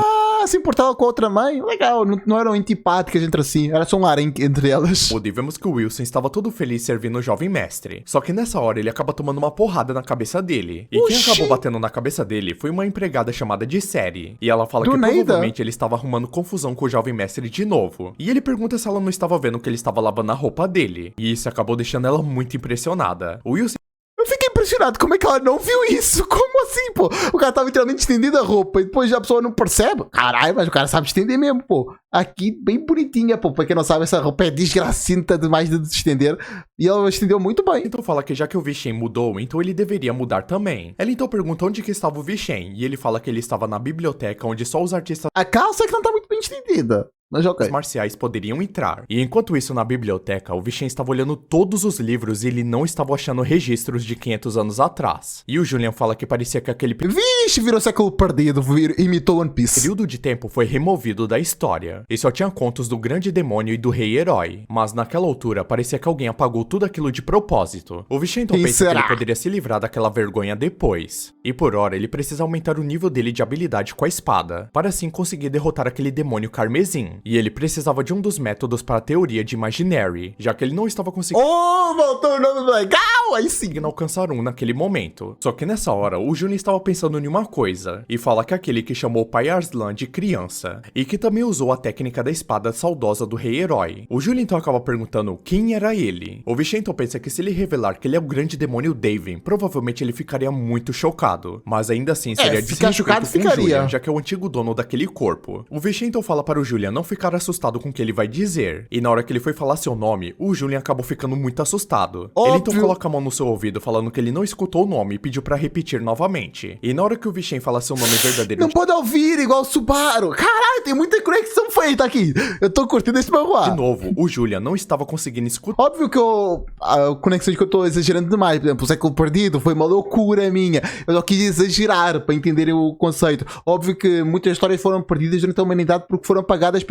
Se importava com a outra mãe, legal. Não eram antipáticas entre si. Era só um harém entre elas. vemos que o Wilson estava todo feliz servindo o jovem mestre. Só que nessa hora ele acaba tomando uma porrada na cabeça dele. E quem acabou batendo na cabeça dele foi uma empregada chamada de Seri. E ela fala que provavelmente ele estava arrumando confusão com o jovem mestre de novo. E ele pergunta se ela não estava vendo que ele estava lavando a roupa dele. E isso acabou deixando ela muito impressionada. O Wilson Eu fiquei impressionado. Como é que ela não viu isso? Como assim, pô? O cara tava literalmente estendendo a roupa e depois a pessoa não percebe. Caralho, mas o cara sabe estender mesmo, pô. Aqui, bem bonitinha, pô. Pra quem não sabe, essa roupa é desgracinta demais de estender. E ela estendeu muito bem. então fala que já que o Vishen mudou, então ele deveria mudar também. Ela então pergunta onde que estava o Vishen. E ele fala que ele estava na biblioteca onde só os artistas A calça é que não tá muito bem estendida. Mas ok. marciais poderiam entrar. E enquanto isso, na biblioteca, o Vishen estava olhando todos os livros e ele não estava achando registros de 500 anos atrás. E o Julian fala que parecia que aquele Vixe, virou século perdido. Imitou One Piece. período de tempo foi removido da história. E só tinha contos do grande demônio e do rei herói. Mas naquela altura, parecia que alguém apagou tudo aquilo de propósito. O Vishen então pensa que ele poderia se livrar daquela vergonha depois. E por hora, ele precisa aumentar o nível dele de habilidade com a espada, para assim conseguir derrotar aquele demônio Carmesim. E ele precisava de um dos métodos para a teoria de Imaginary, já que ele não estava conseguindo Voltou o nome legal! Aí sim. alcançar um naquele momento. Só que nessa hora, o Julian estava pensando em uma coisa, e fala que aquele que chamou o pai Arslan de criança, e que também usou a técnica da espada saudosa do rei herói. O Julian então acaba perguntando quem era ele. O Vishen então pensa que se ele revelar que ele é o grande demônio Daven, provavelmente ele ficaria muito chocado, mas ainda assim seria ficar chocado com o ficaria. Julian, já que é o antigo dono daquele corpo. O Vishen então fala para o Julian não ficar assustado com o que ele vai dizer, e na hora que ele foi falar seu nome, o Julian acabou ficando muito assustado. Ele então coloca a mão no seu ouvido falando que ele não escutou o nome e pediu pra repetir novamente. E na hora que o Vishen fala seu nome verdadeiro Não pode ouvir igual o Subaru. Caralho, tem muita conexão feita aqui. Eu tô curtindo esse manhua. de novo, o Julian não estava conseguindo escutar. Óbvio que a conexão de que eu tô exagerando demais. Por exemplo, o século perdido foi uma loucura minha. Eu só quis exagerar para entenderem o conceito. Óbvio que muitas histórias foram perdidas durante a humanidade porque foram apagadas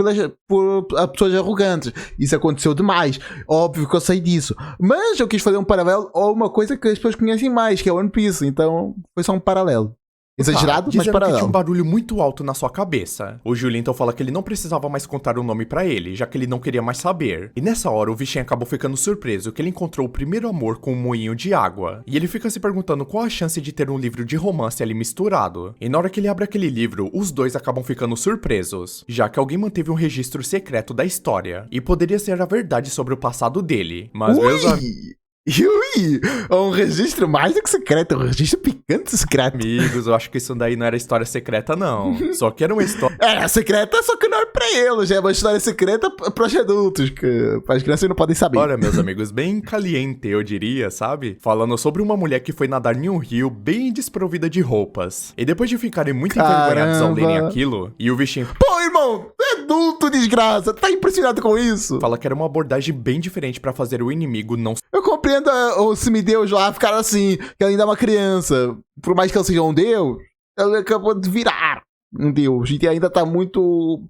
por pessoas arrogantes. Isso aconteceu demais. Óbvio que eu sei disso. Mas eu quis fazer um paralelo a uma coisa que as pessoas conhecem mais, que é One Piece. Então, foi só um paralelo. Exagerado, mas dizendo que tinha um paralelo. barulho muito alto na sua cabeça. O Julian então fala que ele não precisava mais contar o nome pra ele, já que ele não queria mais saber. E nessa hora, o Vishen acabou ficando surpreso que ele encontrou o primeiro amor com um moinho de água. E ele fica se perguntando qual a chance de ter um livro de romance ali misturado. E na hora que ele abre aquele livro, os dois acabam ficando surpresos, já que alguém manteve um registro secreto da história. E poderia ser a verdade sobre o passado dele. Mas meus Ui! É um registro mais do que secreto, é um registro picante secreto. amigos, eu acho que isso daí não era história secreta, não. Só que era uma história. É secreta, só que não é pra eles, é uma história secreta pros adultos, que as crianças não podem saber. Olha, meus amigos, bem caliente, eu diria, sabe? Falando sobre uma mulher que foi nadar em um rio bem desprovida de roupas. E depois de ficarem muito envergonhados ao lerem aquilo, e o Vishen Pô, irmão, tu é adulto, desgraça, tá impressionado com isso? fala que era uma abordagem bem diferente pra fazer o inimigo não Eu compreendo o semideus lá ficar assim, que ele ainda é uma criança. Por mais que ele seja um deus, ele acabou de virar um deus. E ainda tá muito,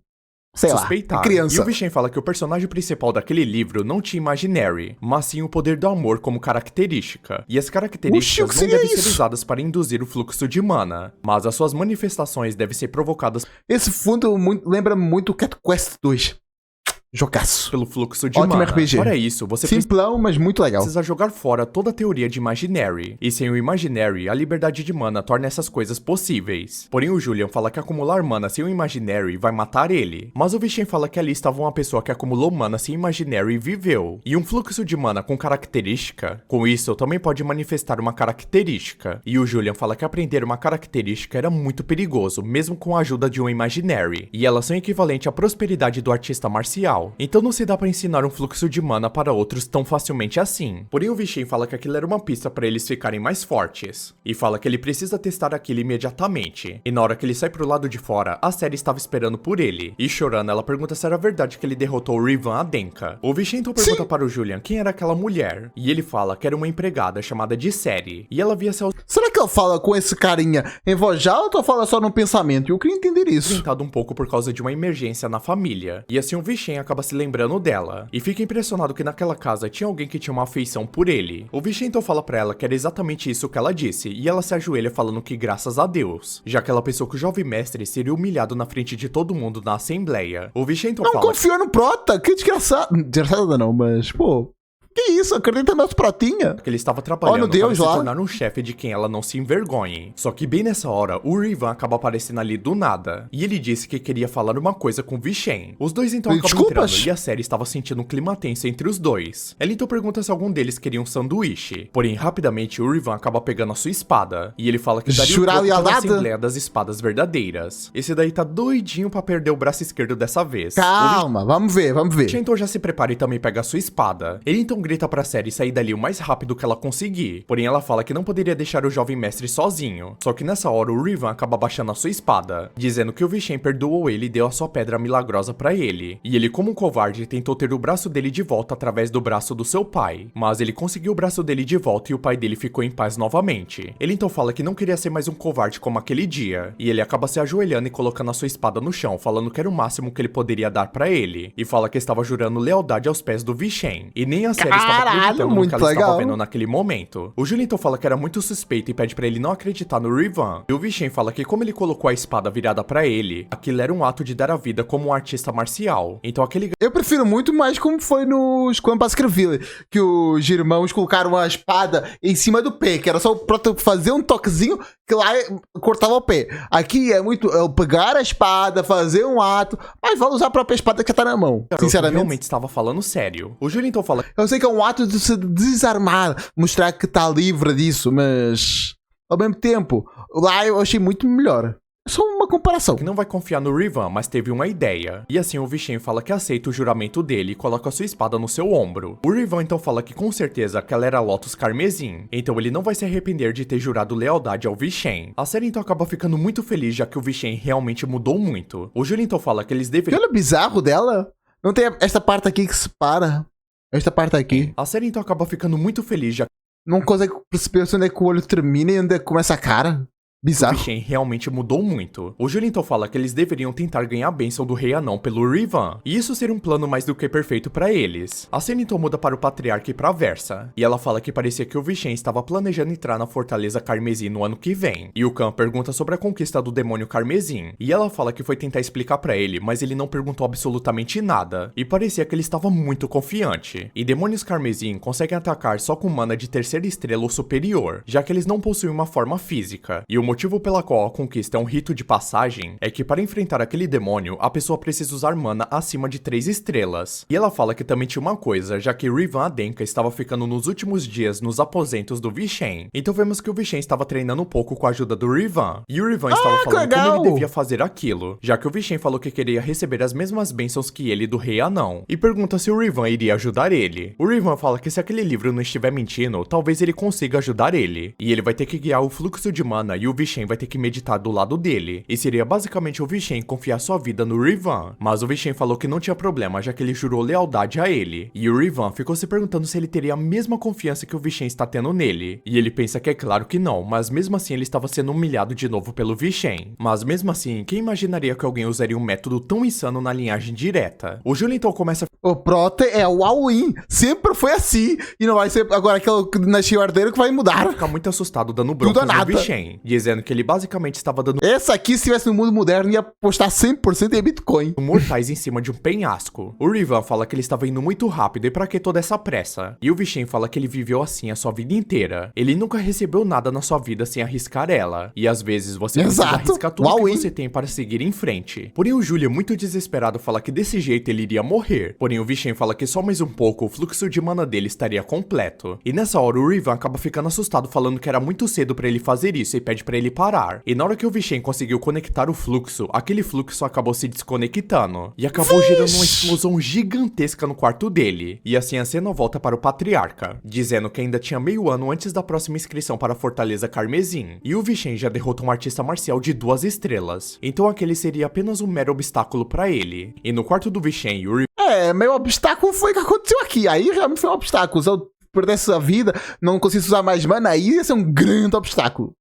sei suspeitar. lá, criança. E o Vishen fala que o personagem principal daquele livro não tinha Imaginary, mas sim o poder do amor como característica. E as características Oxi, o que não devem seria ser isso? usadas para induzir o fluxo de mana, mas as suas manifestações devem ser provocadas Esse fundo lembra muito Cat Quest 2. Jogaço. pelo fluxo de Ótimo mana. RPG. Para isso, você Simplão, mas muito legal. precisa jogar fora toda a teoria de Imaginary. E sem o Imaginary, a liberdade de mana torna essas coisas possíveis. Porém, o Julian fala que acumular mana sem o Imaginary vai matar ele. Mas o Vishen fala que ali estava uma pessoa que acumulou mana sem Imaginary e viveu. E um fluxo de mana com característica, com isso também pode manifestar uma característica. E o Julian fala que aprender uma característica era muito perigoso, mesmo com a ajuda de um Imaginary. E elas são equivalentes à prosperidade do artista marcial. Então não se dá pra ensinar um fluxo de mana para outros tão facilmente assim. Porém, o Vishen fala que aquilo era uma pista para eles ficarem mais fortes. E fala que ele precisa testar aquilo imediatamente. E na hora que ele sai pro lado de fora, a série estava esperando por ele. E chorando, ela pergunta se era verdade que ele derrotou o Rivan Adenka. O Vishen então pergunta para o Julian quem era aquela mulher. E ele fala que era uma empregada chamada de Seri. E ela havia se Será que ele fala com esse carinha em voz alta ou fala só no pensamento? Eu queria entender isso. ausentado um pouco por causa de uma emergência na família. E assim o Vishen acaba se lembrando dela. E fica impressionado que naquela casa tinha alguém que tinha uma afeição por ele. O Vishen então fala pra ela que era exatamente isso que ela disse. E ela se ajoelha falando que graças a Deus. Já que ela pensou que o jovem mestre seria humilhado na frente de todo mundo na assembleia. O Vishen então Não fala confiou no Prota, que desgraçado. Desgraçado não, mas, pô. Que isso? Acredita no nosso Protinha? que ele estava trabalhando Olha o Deus para se lá. tornar um chefe de quem ela não se envergonhe. Só que bem nessa hora, o Rivan acaba aparecendo ali do nada. E ele disse que queria falar uma coisa com o Vishen. Os dois então acabam Desculpas. entrando e a série estava sentindo um clima tenso entre os dois. Ela então pergunta se algum deles queria um sanduíche. Porém, rapidamente, o Rivan acaba pegando a sua espada. E ele fala que daria Jurar um troco pela lealdade? Assembleia das Espadas Verdadeiras. Esse daí tá doidinho pra perder o braço esquerdo dessa vez. Calma, vamos ver, vamos ver. Vishen então já se prepara e também pega a sua espada. Ele então grita pra série sair dali o mais rápido que ela conseguir. Porém, ela fala que não poderia deixar o jovem mestre sozinho. Só que nessa hora, o Rivan acaba baixando a sua espada, dizendo que o Vishen perdoou ele e deu a sua pedra milagrosa pra ele. E ele, como um covarde, tentou ter o braço dele de volta através do braço do seu pai. Mas ele conseguiu o braço dele de volta e o pai dele ficou em paz novamente. Ele então fala que não queria ser mais um covarde como aquele dia. E ele acaba se ajoelhando e colocando a sua espada no chão, falando que era o máximo que ele poderia dar pra ele. E fala que estava jurando lealdade aos pés do Vishen. E nem a série estava acreditando no muito que ela estava legal. vendo naquele momento. O Julian então fala que era muito suspeito e pede pra ele não acreditar no Rivan. E o Vishen fala que como ele colocou a espada virada pra ele, aquilo era um ato de dar a vida como um artista marcial. Então aquele Eu prefiro muito mais como foi nos Clã Baskerville, que os irmãos colocaram a espada em cima do pé, que era só pra fazer um toquezinho que lá cortava o pé. Aqui é muito pegar a espada, fazer um ato, mas vale usar a própria espada que tá na mão. garoto Sinceramente. realmente estava falando sério. O Julian então fala Eu sei que é um ato de se desarmar, mostrar que tá livre disso, mas ao mesmo tempo, lá eu achei muito melhor. É só uma comparação. que não vai confiar no Rivan, mas teve uma ideia. E assim o Vishen fala que aceita o juramento dele e coloca a sua espada no seu ombro. O Rivan então fala que com certeza aquela era a Lotus Carmesim, então ele não vai se arrepender de ter jurado lealdade ao Vishen. A série então acaba ficando muito feliz já que o Vishen realmente mudou muito. O Julian então fala que eles Que deveriam... olha bizarro dela. Não tem esta parte aqui que separa. Esta parte aqui. A série então acaba ficando muito feliz já Não consegue perceber onde é que o olho termina e onde é que começa a cara. O Bizarro. Vishen realmente mudou muito. O Júlio então fala que eles deveriam tentar ganhar a bênção do Rei Anão pelo Rivan, e isso seria um plano mais do que perfeito pra eles. A cena então muda para o Patriarca e pra Versa, e ela fala que parecia que o Vishen estava planejando entrar na Fortaleza Carmesim no ano que vem. E o Khan pergunta sobre a conquista do demônio Carmesim, e ela fala que foi tentar explicar pra ele, mas ele não perguntou absolutamente nada, e parecia que ele estava muito confiante. E demônios Carmesim conseguem atacar só com mana de terceira estrela ou superior, já que eles não possuem uma forma física, e o motivo pela qual a conquista é um rito de passagem é que para enfrentar aquele demônio, a pessoa precisa usar mana acima de 3 estrelas. E ela fala que também tinha uma coisa, já que Rivan Adenka estava ficando nos últimos dias nos aposentos do Vishen. Então vemos que o Vishen estava treinando um pouco com a ajuda do Rivan. E o Rivan estava falando como ele devia fazer aquilo, já que o Vishen falou que queria receber as mesmas bênçãos que ele do Rei Anão. E pergunta se o Rivan iria ajudar ele. O Rivan fala que se aquele livro não estiver mentindo, talvez ele consiga ajudar ele. E ele vai ter que guiar o fluxo de mana e o Vishen vai ter que meditar do lado dele. E seria basicamente o Vishen confiar sua vida no Rivan. Mas o Vishen falou que não tinha problema, já que ele jurou lealdade a ele. E o Rivan ficou se perguntando se ele teria a mesma confiança que o Vishen está tendo nele. E ele pensa que é claro que não, mas mesmo assim ele estava sendo humilhado de novo pelo Vishen. Mas mesmo assim, quem imaginaria que alguém usaria um método tão insano na linhagem direta? O Júlio então começa... O Prota é o all-in. Sempre foi assim. E não vai ser agora aquele que nasceu ardeiro que vai mudar. Fica muito assustado dando broncas no Vishen, dizendo que ele basicamente estava dando essa aqui, se estivesse no mundo moderno, ia apostar 100% em Bitcoin. mortais em cima de um penhasco. O Rivan fala que ele estava indo muito rápido e pra que toda essa pressa? E o Vishen fala que ele viveu assim a sua vida inteira. Ele nunca recebeu nada na sua vida sem arriscar ela. E às vezes você precisa arriscar tudo que você tem para seguir em frente. Porém o Júlio, muito desesperado, fala que desse jeito ele iria morrer. Porém o Vishen fala que só mais um pouco o fluxo de mana dele estaria completo. E nessa hora o Rivan acaba ficando assustado, falando que era muito cedo pra ele fazer isso e pede pra ele parar. E na hora que o Vishen conseguiu conectar o fluxo, aquele fluxo acabou se desconectando e acabou gerando uma explosão gigantesca no quarto dele. E assim a cena volta para o Patriarca, dizendo que ainda tinha meio ano antes da próxima inscrição para a Fortaleza Carmesim, e o Vishen já derrota um artista marcial de 2 estrelas, então aquele seria apenas um mero obstáculo para ele. E no quarto do Vishen, o meu obstáculo foi o que aconteceu aqui. Aí realmente foi um obstáculo. Se eu perdesse a vida, não conseguisse usar mais mana, aí ia ser um grande obstáculo.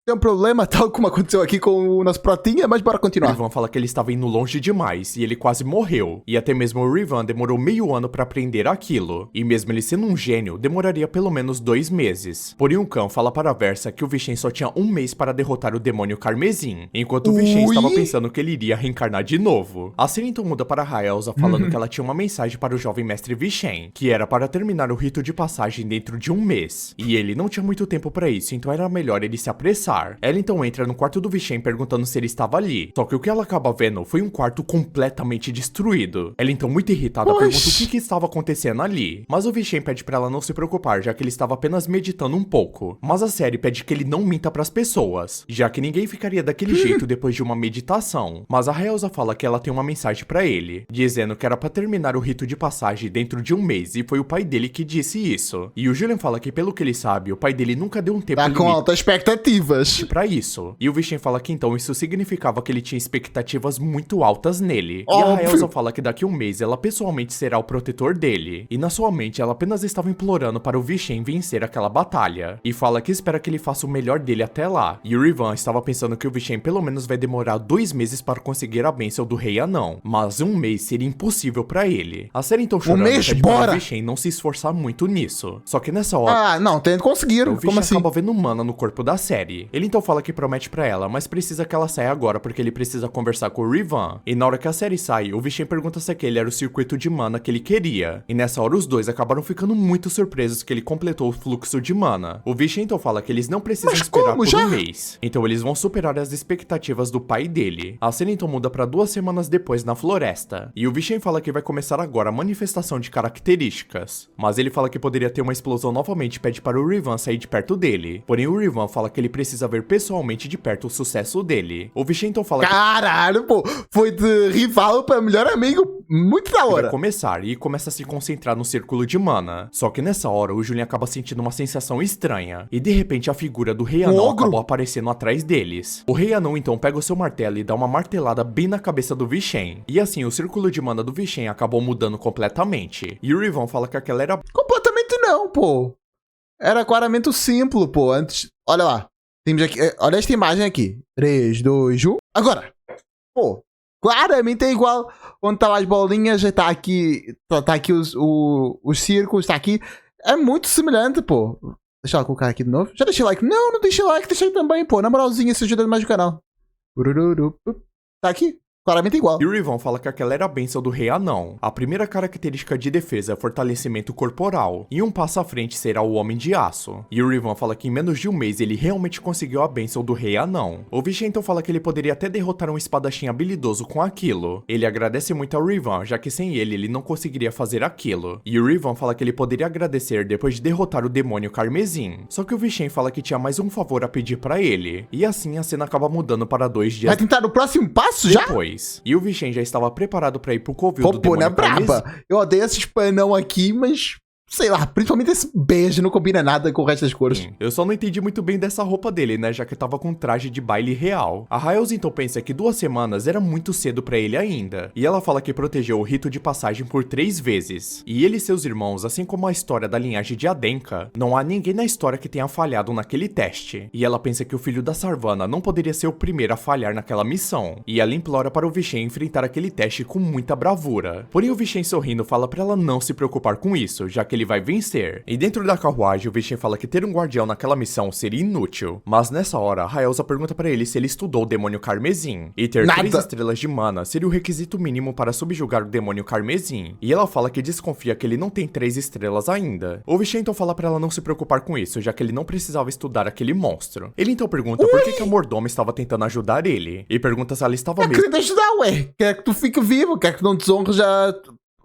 Tem um problema, tal como aconteceu aqui com o nosso Protinha, mas bora continuar. O Rivan fala que ele estava indo longe demais e ele quase morreu. E até mesmo o Rivan demorou meio ano pra aprender aquilo. E mesmo ele sendo um gênio, demoraria pelo menos 2 meses. Porém o Khan fala para a Versa que o Vishen só tinha 1 mês para derrotar o demônio Carmesim, enquanto o Vishen estava pensando que ele iria reencarnar de novo. A cena então muda para Raelza falando que ela tinha uma mensagem para o jovem mestre Vishen, que era para terminar o rito de passagem dentro de 1 mês. E ele não tinha muito tempo para isso, então era melhor ele se apressar. Ela então entra no quarto do Vishen perguntando se ele estava ali. Só que o que ela acaba vendo foi um quarto completamente destruído. Ela então, muito irritada, pergunta o que estava acontecendo ali. Mas o Vishen pede pra ela não se preocupar, já que ele estava apenas meditando um pouco. Mas a série pede que ele não minta pras pessoas, já que ninguém ficaria daquele jeito depois de uma meditação. Mas a Raelza fala que ela tem uma mensagem pra ele, dizendo que era pra terminar o rito de passagem dentro de 1 mês, e foi o pai dele que disse isso. E o Julian fala que, pelo que ele sabe, o pai dele nunca deu um tempo limite com altas expectativas pra isso. E o Vishen fala que então isso significava que ele tinha expectativas muito altas nele. E a Raelza fala que daqui a 1 mês ela pessoalmente será o protetor dele. E na sua mente ela apenas estava implorando para o Vishen vencer aquela batalha. E fala que espera que ele faça o melhor dele até lá. E o Rivan estava pensando que o Vishen pelo menos vai demorar 2 meses para conseguir a bênção do Rei Anão. Mas 1 mês seria impossível pra ele. A série então chorando pede para o Vishen não se esforçar muito nisso. Só que nessa hora... não, tem que conseguir. O Vishen acaba vendo mana no corpo da série. Ele então fala que promete pra ela, mas precisa que ela saia agora porque ele precisa conversar com o Rivan. E na hora que a série sai, o Vishen pergunta se aquele era o circuito de mana que ele queria. E nessa hora os dois acabaram ficando muito surpresos que ele completou o fluxo de mana. O Vishen então fala que eles não precisam esperar por 1 mês. Então eles vão superar as expectativas do pai dele. A cena então muda pra 2 semanas depois na floresta. E o Vishen fala que vai começar agora a manifestação de características. Mas ele fala que poderia ter uma explosão novamente e pede para o Rivan sair de perto dele. Porém o Rivan fala que ele precisa ver pessoalmente de perto o sucesso dele. O Vishen então fala caralho, pô, foi de rival pra melhor amigo, muito da hora. Vai começar e começa a se concentrar no círculo de mana. Só que nessa hora o Julian acaba sentindo uma sensação estranha. E de repente a figura do Rei Anão acabou aparecendo atrás deles. O Rei Anão então pega o seu martelo e dá uma martelada bem na cabeça do Vishen. E assim o círculo de mana do Vishen acabou mudando completamente. E o Rivan fala que aquela era... Completamente não, pô. Era claramente o simples, pô. Antes, olha lá. Temos aqui, olha esta imagem aqui. 3, 2, 1. Agora, pô, claramente é igual. Onde estão as bolinhas, já está aqui. Está aqui os círculos, está aqui. É muito semelhante, pô. Deixa eu colocar aqui de novo. Já deixei like? Não, não deixei like, deixei também, pô. Na moralzinha, se ajuda mais o canal. Tá aqui. Claramente igual. E o Rivan fala que aquela era a bênção do rei anão. A primeira característica de defesa é fortalecimento corporal, e um passo à frente será o homem de aço. E o Rivan fala que em menos de um mês ele realmente conseguiu a bênção do rei anão. O Vishen então fala que ele poderia até derrotar um espadachim habilidoso com aquilo. Ele agradece muito ao Rivan, já que sem ele não conseguiria fazer aquilo. E o Rivan fala que ele poderia agradecer depois de derrotar o demônio carmesim. Só que o Vishen fala que tinha mais um favor a pedir pra ele. E assim a cena acaba mudando para 2 dias Vai tentar no próximo passo já? depois. E o Vishen já estava preparado pra ir pro covil do demônio braba. carmesim. Eu odeio esses panão aqui, mas... sei lá, principalmente esse bege não combina nada com o resto das cores. Eu só não entendi muito bem dessa roupa dele, né, já que tava com traje de baile real. A Raels então pensa que 2 semanas era muito cedo pra ele ainda, e ela fala que protegeu o rito de passagem por 3 vezes. E ele e seus irmãos, assim como a história da linhagem de Adenka, não há ninguém na história que tenha falhado naquele teste. E ela pensa que o filho da Sarvana não poderia ser o primeiro a falhar naquela missão. E ela implora para o Vishen enfrentar aquele teste com muita bravura. Porém o Vishen sorrindo fala pra ela não se preocupar com isso, já que ele vai vencer. E dentro da carruagem, o Vishen fala que ter um guardião naquela missão seria inútil. Mas nessa hora, Raelza pergunta pra ele se ele estudou o demônio carmesim. E ter 3 estrelas de mana seria o requisito mínimo para subjugar o demônio carmesim. E ela fala que desconfia que ele não tem 3 estrelas ainda. O Vishen então fala pra ela não se preocupar com isso, já que ele não precisava estudar aquele monstro. Ele então pergunta por que a Mordoma estava tentando ajudar ele. E pergunta se ela estava mesmo Quer ajudar, ué. Quer que tu fique vivo, quer que não desonre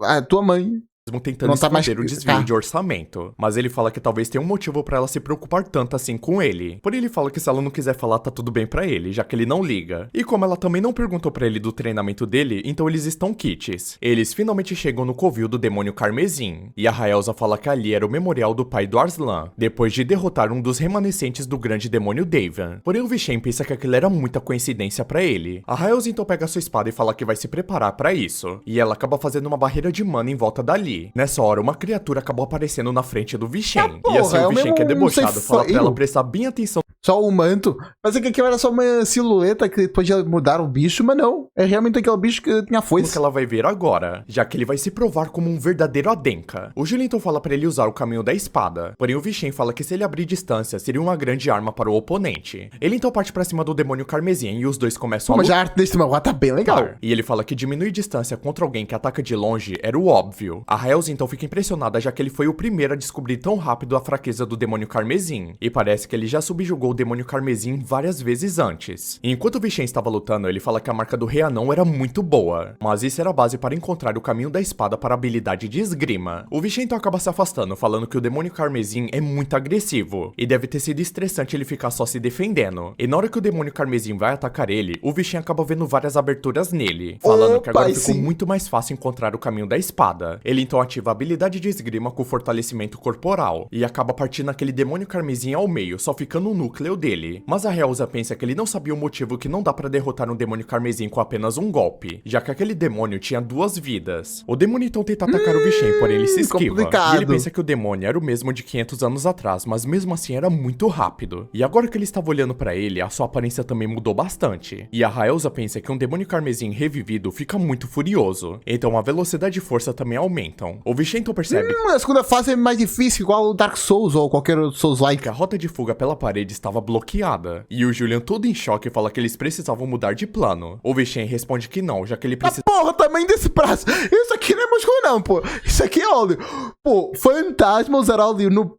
a tua mãe. tentando não tá esconder mais... o desvio de orçamento. Mas ele fala que talvez tenha um motivo pra ela se preocupar tanto assim com ele. Porém ele fala que se ela não quiser falar tá tudo bem pra ele, já que ele não liga. E como ela também não perguntou pra ele do treinamento dele, então eles estão quites. Eles finalmente chegam no covil do demônio carmesim. E a Raelza fala que ali era o memorial do pai do Arslan, depois de derrotar um dos remanescentes do grande demônio Daven. Porém o Vishen pensa que aquilo era muita coincidência pra ele. A Raelza então pega sua espada e fala que vai se preparar pra isso. E ela acaba fazendo uma barreira de mana em volta dali. Nessa hora, uma criatura acabou aparecendo na frente do Vishen. E assim o Vishen, que é debochado, fala pra ela prestar bem atenção. Só o manto. Mas é que aquilo era só uma silhueta que podia mudar o bicho, mas não. É realmente aquele bicho que tinha foice. O que ela vai ver agora, já que ele vai se provar como um verdadeiro Adenka. O Julian então fala pra ele usar o caminho da espada. Porém o Vishen fala que se ele abrir distância, seria uma grande arma para o oponente. Ele então parte pra cima do demônio carmesim e os dois começam a lutar. Mas a arte desse manhwa tá bem legal. E ele fala que diminuir distância contra alguém que ataca de longe era o óbvio. A Raelza então fica impressionada, já que ele foi o primeiro a descobrir tão rápido a fraqueza do demônio carmesim. E parece que ele já subjugou o demônio carmesim várias vezes antes. E enquanto o Vishen estava lutando, ele fala que a marca do rei anão era muito boa. Mas isso era a base para encontrar o caminho da espada para a habilidade de esgrima. O Vishen então acaba se afastando, falando que o demônio carmesim é muito agressivo. E deve ter sido estressante ele ficar só se defendendo. E na hora que o demônio carmesim vai atacar ele, o Vishen acaba vendo várias aberturas nele. Falando que agora ficou muito mais fácil encontrar o caminho da espada. Ele então ativa a habilidade de esgrima com fortalecimento corporal. E acaba partindo aquele demônio carmesim ao meio, só ficando o núcleo dele. Mas a Raelza pensa que ele não sabia o motivo que não dá pra derrotar um demônio carmesim com apenas um golpe, já que aquele demônio tinha 2 vidas. O demônio então tenta atacar o Vishen, porém ele se esquiva. E ele pensa que o demônio era o mesmo de 500 anos atrás, mas mesmo assim era muito rápido. E agora que ele estava olhando pra ele, a sua aparência também mudou bastante. E a Raelza pensa que um demônio carmesim revivido fica muito furioso, então a velocidade e força também aumentam. O Vishen então percebe a segunda fase é mais difícil, igual o Dark Souls ou qualquer outro Souls-like. Que a rota de fuga pela parede estava bloqueada. E o Julian todo em choque fala que eles precisavam mudar de plano. O Vishen responde que não, já que ele precisa... Porra, também desse prazo. Isso aqui não é músculo não, pô. Isso aqui é óleo. Pô, fantasma usar óleo no...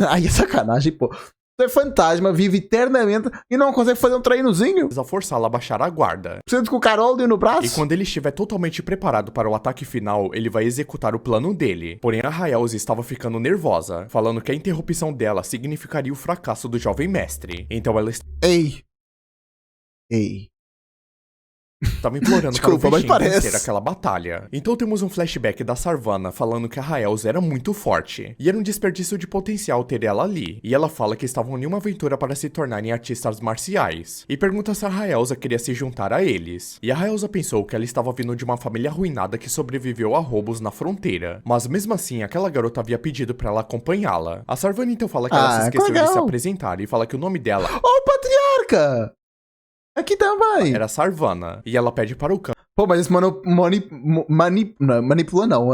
Ai, é sacanagem, pô. Você é fantasma, vive eternamente e não consegue fazer um treinozinho. Precisa forçá-la a baixar a guarda. Precisa colocar óleo no braço. E quando ele estiver totalmente preparado para o ataque final, ele vai executar o plano dele. Porém, a Raelza estava ficando nervosa, falando que a interrupção dela significaria o fracasso do jovem mestre. Então ela... Ei. Tava implorando Desculpa, para o mas Vishen parece. vencer aquela batalha. Então temos um flashback da Sarvana falando que a Raelza era muito forte, e era um desperdício de potencial ter ela ali. E ela fala que estavam em uma aventura para se tornarem artistas marciais, e pergunta se a Raelza queria se juntar a eles. E a Raelza pensou que ela estava vindo de uma família arruinada que sobreviveu a roubos na fronteira, mas mesmo assim aquela garota havia pedido para ela acompanhá-la. A Sarvana então fala que ela se esqueceu de se legal. apresentar e fala que o nome dela Ô, patriarca! Aqui também. era Sarvana, e ela pede para o Khan Pô, mas esse manipulou não.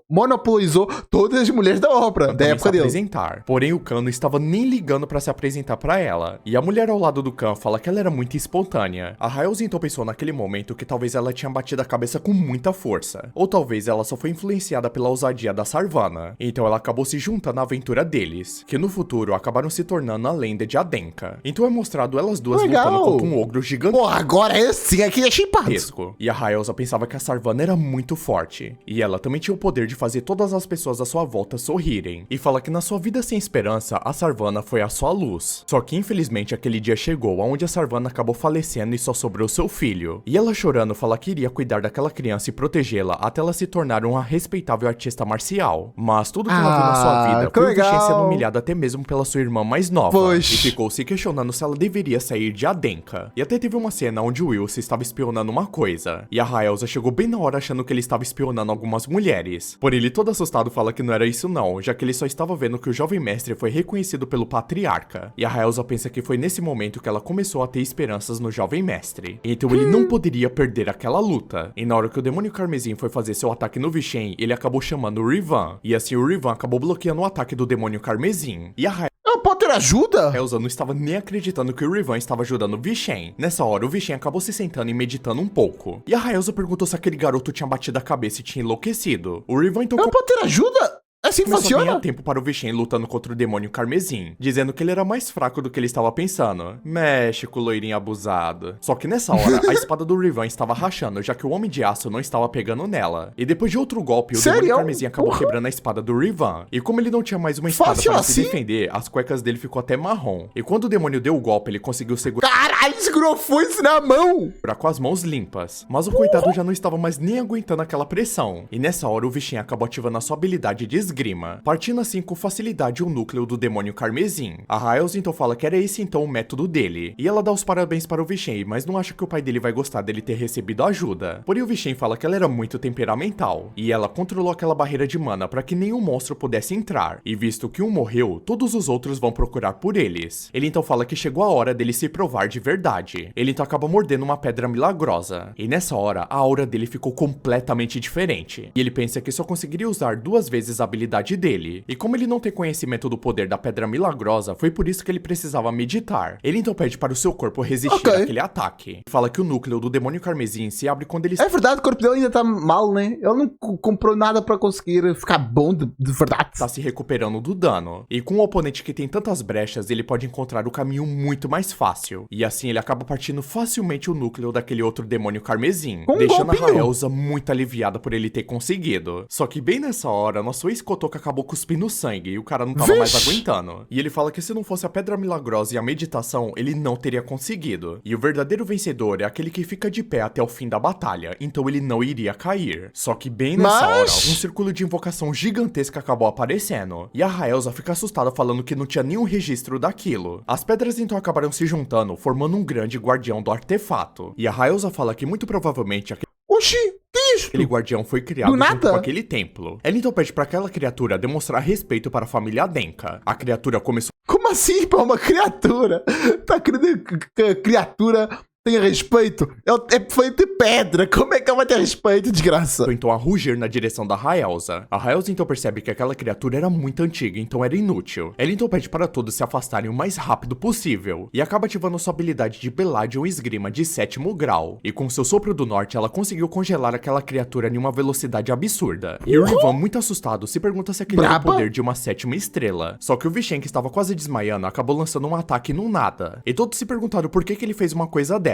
Monopolizou todas as mulheres da ópera, da também época se dele. apresentar. Porém, o Khan não estava nem ligando pra se apresentar pra ela. E a mulher ao lado do Khan fala que ela era muito espontânea. A Raelza então pensou naquele momento que talvez ela tinha batido a cabeça com muita força. Ou talvez ela só foi influenciada pela ousadia da Sarvana. Então ela acabou se juntando à aventura deles, que no futuro acabaram se tornando a lenda de Adenka. Então é mostrado elas duas Legal. lutando contra um ogro gigantesco. Pô, agora esse aqui é chipado. E a Raelza pensava que a Sarvana era muito forte, e ela também tinha o poder de fazer todas as pessoas à sua volta sorrirem, e fala que na sua vida sem esperança, a Sarvana foi a sua luz. Só que infelizmente aquele dia chegou, onde a Sarvana acabou falecendo e só sobrou seu filho. E ela chorando fala que iria cuidar daquela criança e protegê-la até ela se tornar uma respeitável artista marcial. Mas tudo que ela viu na sua vida que foi o Vishen legal. sendo humilhado até mesmo pela sua irmã mais nova, Pois. e ficou se questionando se ela deveria sair de Adenka. E até teve uma cena onde o Will se estava espionando uma coisa, e a Raelza chegou bem na hora achando que ele estava espionando algumas mulheres. Porém, ele todo assustado fala que não era isso não, já que ele só estava vendo que o jovem mestre foi reconhecido pelo patriarca. E a Raelza pensa que foi nesse momento que ela começou a ter esperanças no jovem mestre. Então ele não poderia perder aquela luta. E na hora que o demônio carmesim foi fazer seu ataque no Vishen, ele acabou chamando o Rivan. E assim o Rivan acabou bloqueando o ataque do demônio carmesim. E a O Potter ajuda? Raelza não estava nem acreditando que o Rivan estava ajudando o Vishen. Nessa hora, o Vishen acabou se sentando e meditando um pouco. E a Raelza perguntou se aquele garoto tinha batido a cabeça e tinha enlouquecido. O Rivan então O Potter ajuda? É assim que começou a ganhar funciona? tempo para o Vishen lutando contra o demônio carmesim, dizendo que ele era mais fraco do que ele estava pensando. México, loirinho abusado. Só que nessa hora, a espada do Rivan estava rachando, já que o Homem de Aço não estava pegando nela. E depois de outro golpe, o demônio carmesim acabou Porra. quebrando a espada do Rivan. E como ele não tinha mais uma espada Fácil para assim? se defender, as cuecas dele ficou até marrom. E quando o demônio deu o golpe, ele conseguiu segurar Caralho, segurou foice na mão. com as mãos limpas. Mas o coitado já não estava mais nem aguentando aquela pressão. E nessa hora, o Vishen acabou ativando a sua habilidade de esgrima, partindo assim com facilidade o núcleo do demônio carmesim. A Raelza então fala que era esse então o método dele, e ela dá os parabéns para o Vishen, mas não acha que o pai dele vai gostar dele ter recebido ajuda. Porém o Vishen fala que ela era muito temperamental, e ela controlou aquela barreira de mana para que nenhum monstro pudesse entrar, e visto que um morreu, todos os outros vão procurar por eles. Ele então fala que chegou a hora dele se provar de verdade. Ele então acaba mordendo uma pedra milagrosa, e nessa hora a aura dele ficou completamente diferente, e ele pensa que só conseguiria usar 2 vezes a habilidade dele. E como ele não tem conhecimento do poder da pedra milagrosa, foi por isso que ele precisava meditar. Ele então pede para o seu corpo resistir àquele ataque. Fala que o núcleo do demônio carmesim se abre quando ele É verdade, o corpo dele ainda tá mal, né? Ele não comprou nada pra conseguir ficar bom de verdade. está se recuperando do dano. E com um oponente que tem tantas brechas, ele pode encontrar o caminho muito mais fácil. E assim ele acaba partindo facilmente o núcleo daquele outro demônio carmesim, Com um deixando a golpinho. Raelza muito aliviada por ele ter conseguido. Só que bem nessa hora, nosso ex-Kotoka acabou cuspindo sangue e o cara não tava mais Vixe. aguentando. E ele fala que se não fosse a pedra milagrosa e a meditação, ele não teria conseguido. E o verdadeiro vencedor é aquele que fica de pé até o fim da batalha, então ele não iria cair. Só que bem nessa hora, um círculo de invocação gigantesca acabou aparecendo. E a Raelza fica assustada falando que não tinha nenhum registro daquilo. As pedras então acabaram se juntando, formando um grande guardião do artefato. E a Raelza fala que muito provavelmente Oxi, que isso? aquele guardião foi criado Do junto nada? com aquele templo. Ela então pede para aquela criatura demonstrar respeito para a família Adenka. A criatura começou Como assim pra uma criatura? Tá querendo que a criatura tenha respeito? É feito de pedra. Como é que ela vai ter respeito, desgraça? então a rugir na direção da Raelza. A Raelza então percebe que aquela criatura era muito antiga, então era inútil. Ela então pede para todos se afastarem o mais rápido possível, e acaba ativando sua habilidade de Beladion Esgrima de 7º grau. E com seu sopro do norte, ela conseguiu congelar aquela criatura em uma velocidade absurda. E o Rivan, muito assustado, se pergunta se aquele era o Braba? poder de uma 7ª estrela. Só que o Vishen, que estava quase desmaiando, acabou lançando um ataque no nada. E todos se perguntaram por que ele fez uma coisa dessas.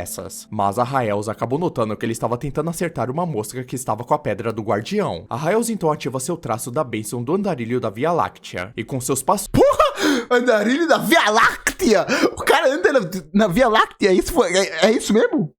Mas a Raelza acabou notando que ele estava tentando acertar uma mosca que estava com a pedra do guardião. A Raelza então ativa seu traço da bênção do andarilho da Via Láctea. E com seus passos Andarilho da Via Láctea! O cara anda na Via Láctea, é isso mesmo?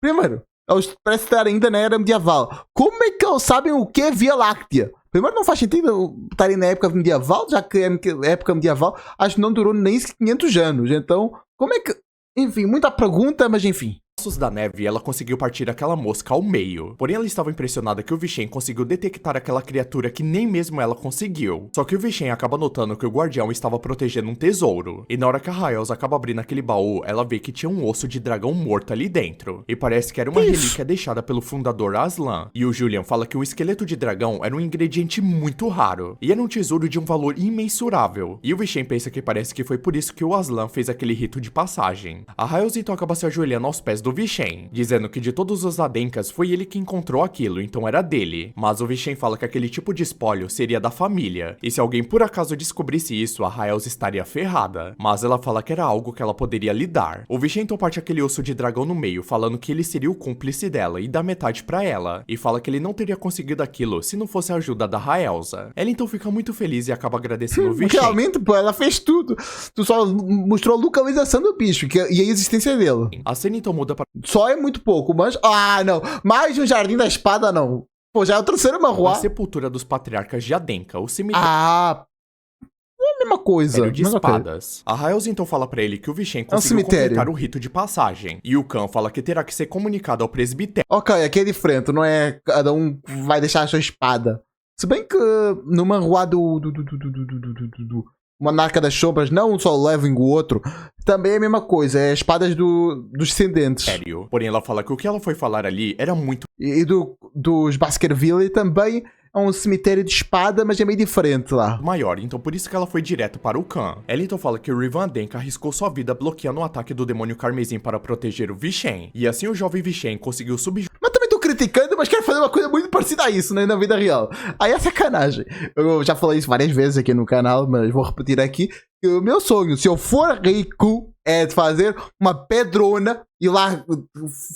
Primeiro, Eles parecem estar ainda na era medieval. Como é que eles sabem o que é Via Láctea? Primeiro, não faz sentido estarem na época medieval, já que a época medieval acho que não durou nem 500 anos. Então, como é que... Enfim, muita pergunta, mas enfim. Passos da neve, ela conseguiu partir aquela mosca ao meio. Porém, ela estava impressionada que o Vishen conseguiu detectar aquela criatura que nem mesmo ela conseguiu. Só que o Vishen acaba notando que o guardião estava protegendo um tesouro. E na hora que a Raels acaba abrindo aquele baú, ela vê que tinha um osso de dragão morto ali dentro. E parece que era uma relíquia deixada pelo fundador Aslan. E o Julian fala que o esqueleto de dragão era um ingrediente muito raro. E era um tesouro de um valor imensurável. E o Vishen pensa que parece que foi por isso que o Aslan fez aquele rito de passagem. A Raels então acaba se ajoelhando aos pés do Vishen, dizendo que de todos os Adenkas foi ele que encontrou aquilo, então era dele. Mas o Vishen fala que aquele tipo de espólio seria da família, e se alguém por acaso descobrisse isso, a Raels estaria ferrada. Mas ela fala que era algo que ela poderia lidar. O Vishen então parte aquele osso de dragão no meio, falando que ele seria o cúmplice dela e dá metade pra ela, e fala que ele não teria conseguido aquilo se não fosse a ajuda da Raelza. Ela então fica muito feliz e acaba agradecendo o Vishen. Realmente, pô, ela fez tudo. Tu só mostrou a localização do bicho e a existência dele. A cena então muda para... Só é muito pouco, mas... Ah, não. Mais um Jardim da Espada, não. Pô, já é o terceiro manhwa. A sepultura dos patriarcas de Adenka, o cemitério... Ah... É a mesma coisa. De espadas. A Raels então fala pra ele que o Vishen conseguiu completar o rito de passagem. E o Khan fala que terá que ser comunicado ao presbitério. Ok, aqui é diferente. Não é cada um vai deixar a sua espada. Se bem que no manhwa do Monarca das Sombras, não um só levem o outro, também é a mesma coisa, é espadas dos descendentes. Sério. Porém, ela fala que o que ela foi falar ali era muito... E dos Baskerville também é um cemitério de espada, mas é meio diferente lá. Maior, então por isso que ela foi direto para o Khan. Ela então fala que o Rivan Adenka arriscou sua vida bloqueando o ataque do demônio carmesim para proteger o Vishen. E assim o jovem Vishen conseguiu subjugar... Mas também tô criticando, mas quero fazer uma coisa muito parecida a isso, né, na vida real. Aí é sacanagem. Eu já falei isso várias vezes aqui no canal, mas vou repetir aqui. Que o meu sonho, se eu for rico, é de fazer uma pedrona e lá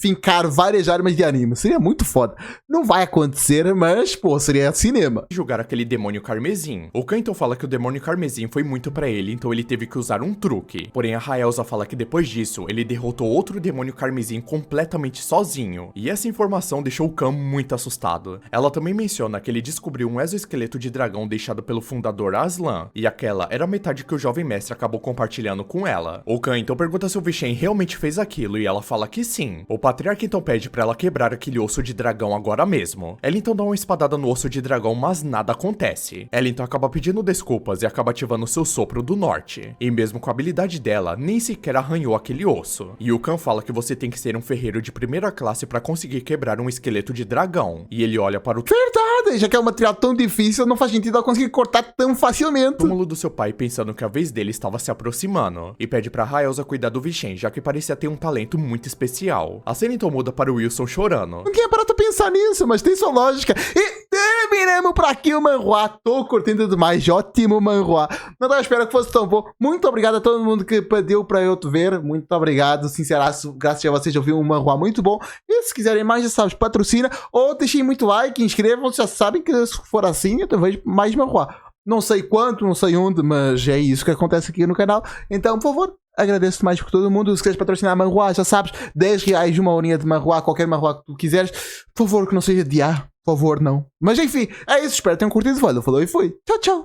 fincar várias armas de anime. Seria muito foda. Não vai acontecer, mas, pô, seria cinema. Julgar aquele demônio carmesim. O Khan então fala que o demônio carmesim foi muito pra ele, então ele teve que usar um truque. Porém, a Raelza fala que depois disso, ele derrotou outro demônio carmesim completamente sozinho. E essa informação deixou o Khan muito assustado. Ela também menciona que ele descobriu um exoesqueleto de dragão deixado pelo fundador Aslan. E aquela era a metade que o jovem mestre acabou compartilhando com ela. O Khan então pergunta se o Vishen realmente fez aquilo e ela fala que sim. O patriarca então pede pra ela quebrar aquele osso de dragão agora mesmo. Ela então dá uma espadada no osso de dragão, mas nada acontece. Ela então acaba pedindo desculpas e acaba ativando seu sopro do norte. E mesmo com a habilidade dela, nem sequer arranhou aquele osso. E o Khan fala que você tem que ser um ferreiro de primeira classe pra conseguir quebrar um esqueleto de dragão. E ele olha para o... Verdade! Já que é um material tão difícil, não faz sentido ela conseguir cortar tão facilmente. Túmulo do seu pai pensando que a vez dele estava se aproximando. E pede pra Raelza cuidar do Vishen, já que parecia ter um talento muito especial. A cena então muda para o Wilson chorando. Não tinha parado pra pensar nisso, mas tem sua lógica. E terminamos por aqui o manhwa. Tô curtindo demais, ótimo manhwa. Não tava esperando que fosse tão bom. Muito obrigado a todo mundo que pediu pra eu te ver. Muito obrigado, sinceraço. Graças a vocês eu vi um manhwa muito bom. E se quiserem mais, já sabes, patrocina. Ou deixem muito like, inscrevam-se. Já sabem que se for assim, eu vejo mais manhwa. Não sei quanto, não sei onde, mas é isso que acontece aqui no canal. Então, por favor, agradeço mais por todo mundo. Se queres patrocinar manhwa, já sabes, 10 reais, uma horinha de manhwa, qualquer manhwa que tu quiseres. Por favor, que não seja de A. Por favor, não. Mas enfim, é isso. Espero que tenham curtido. Falou e fui. Tchau, tchau.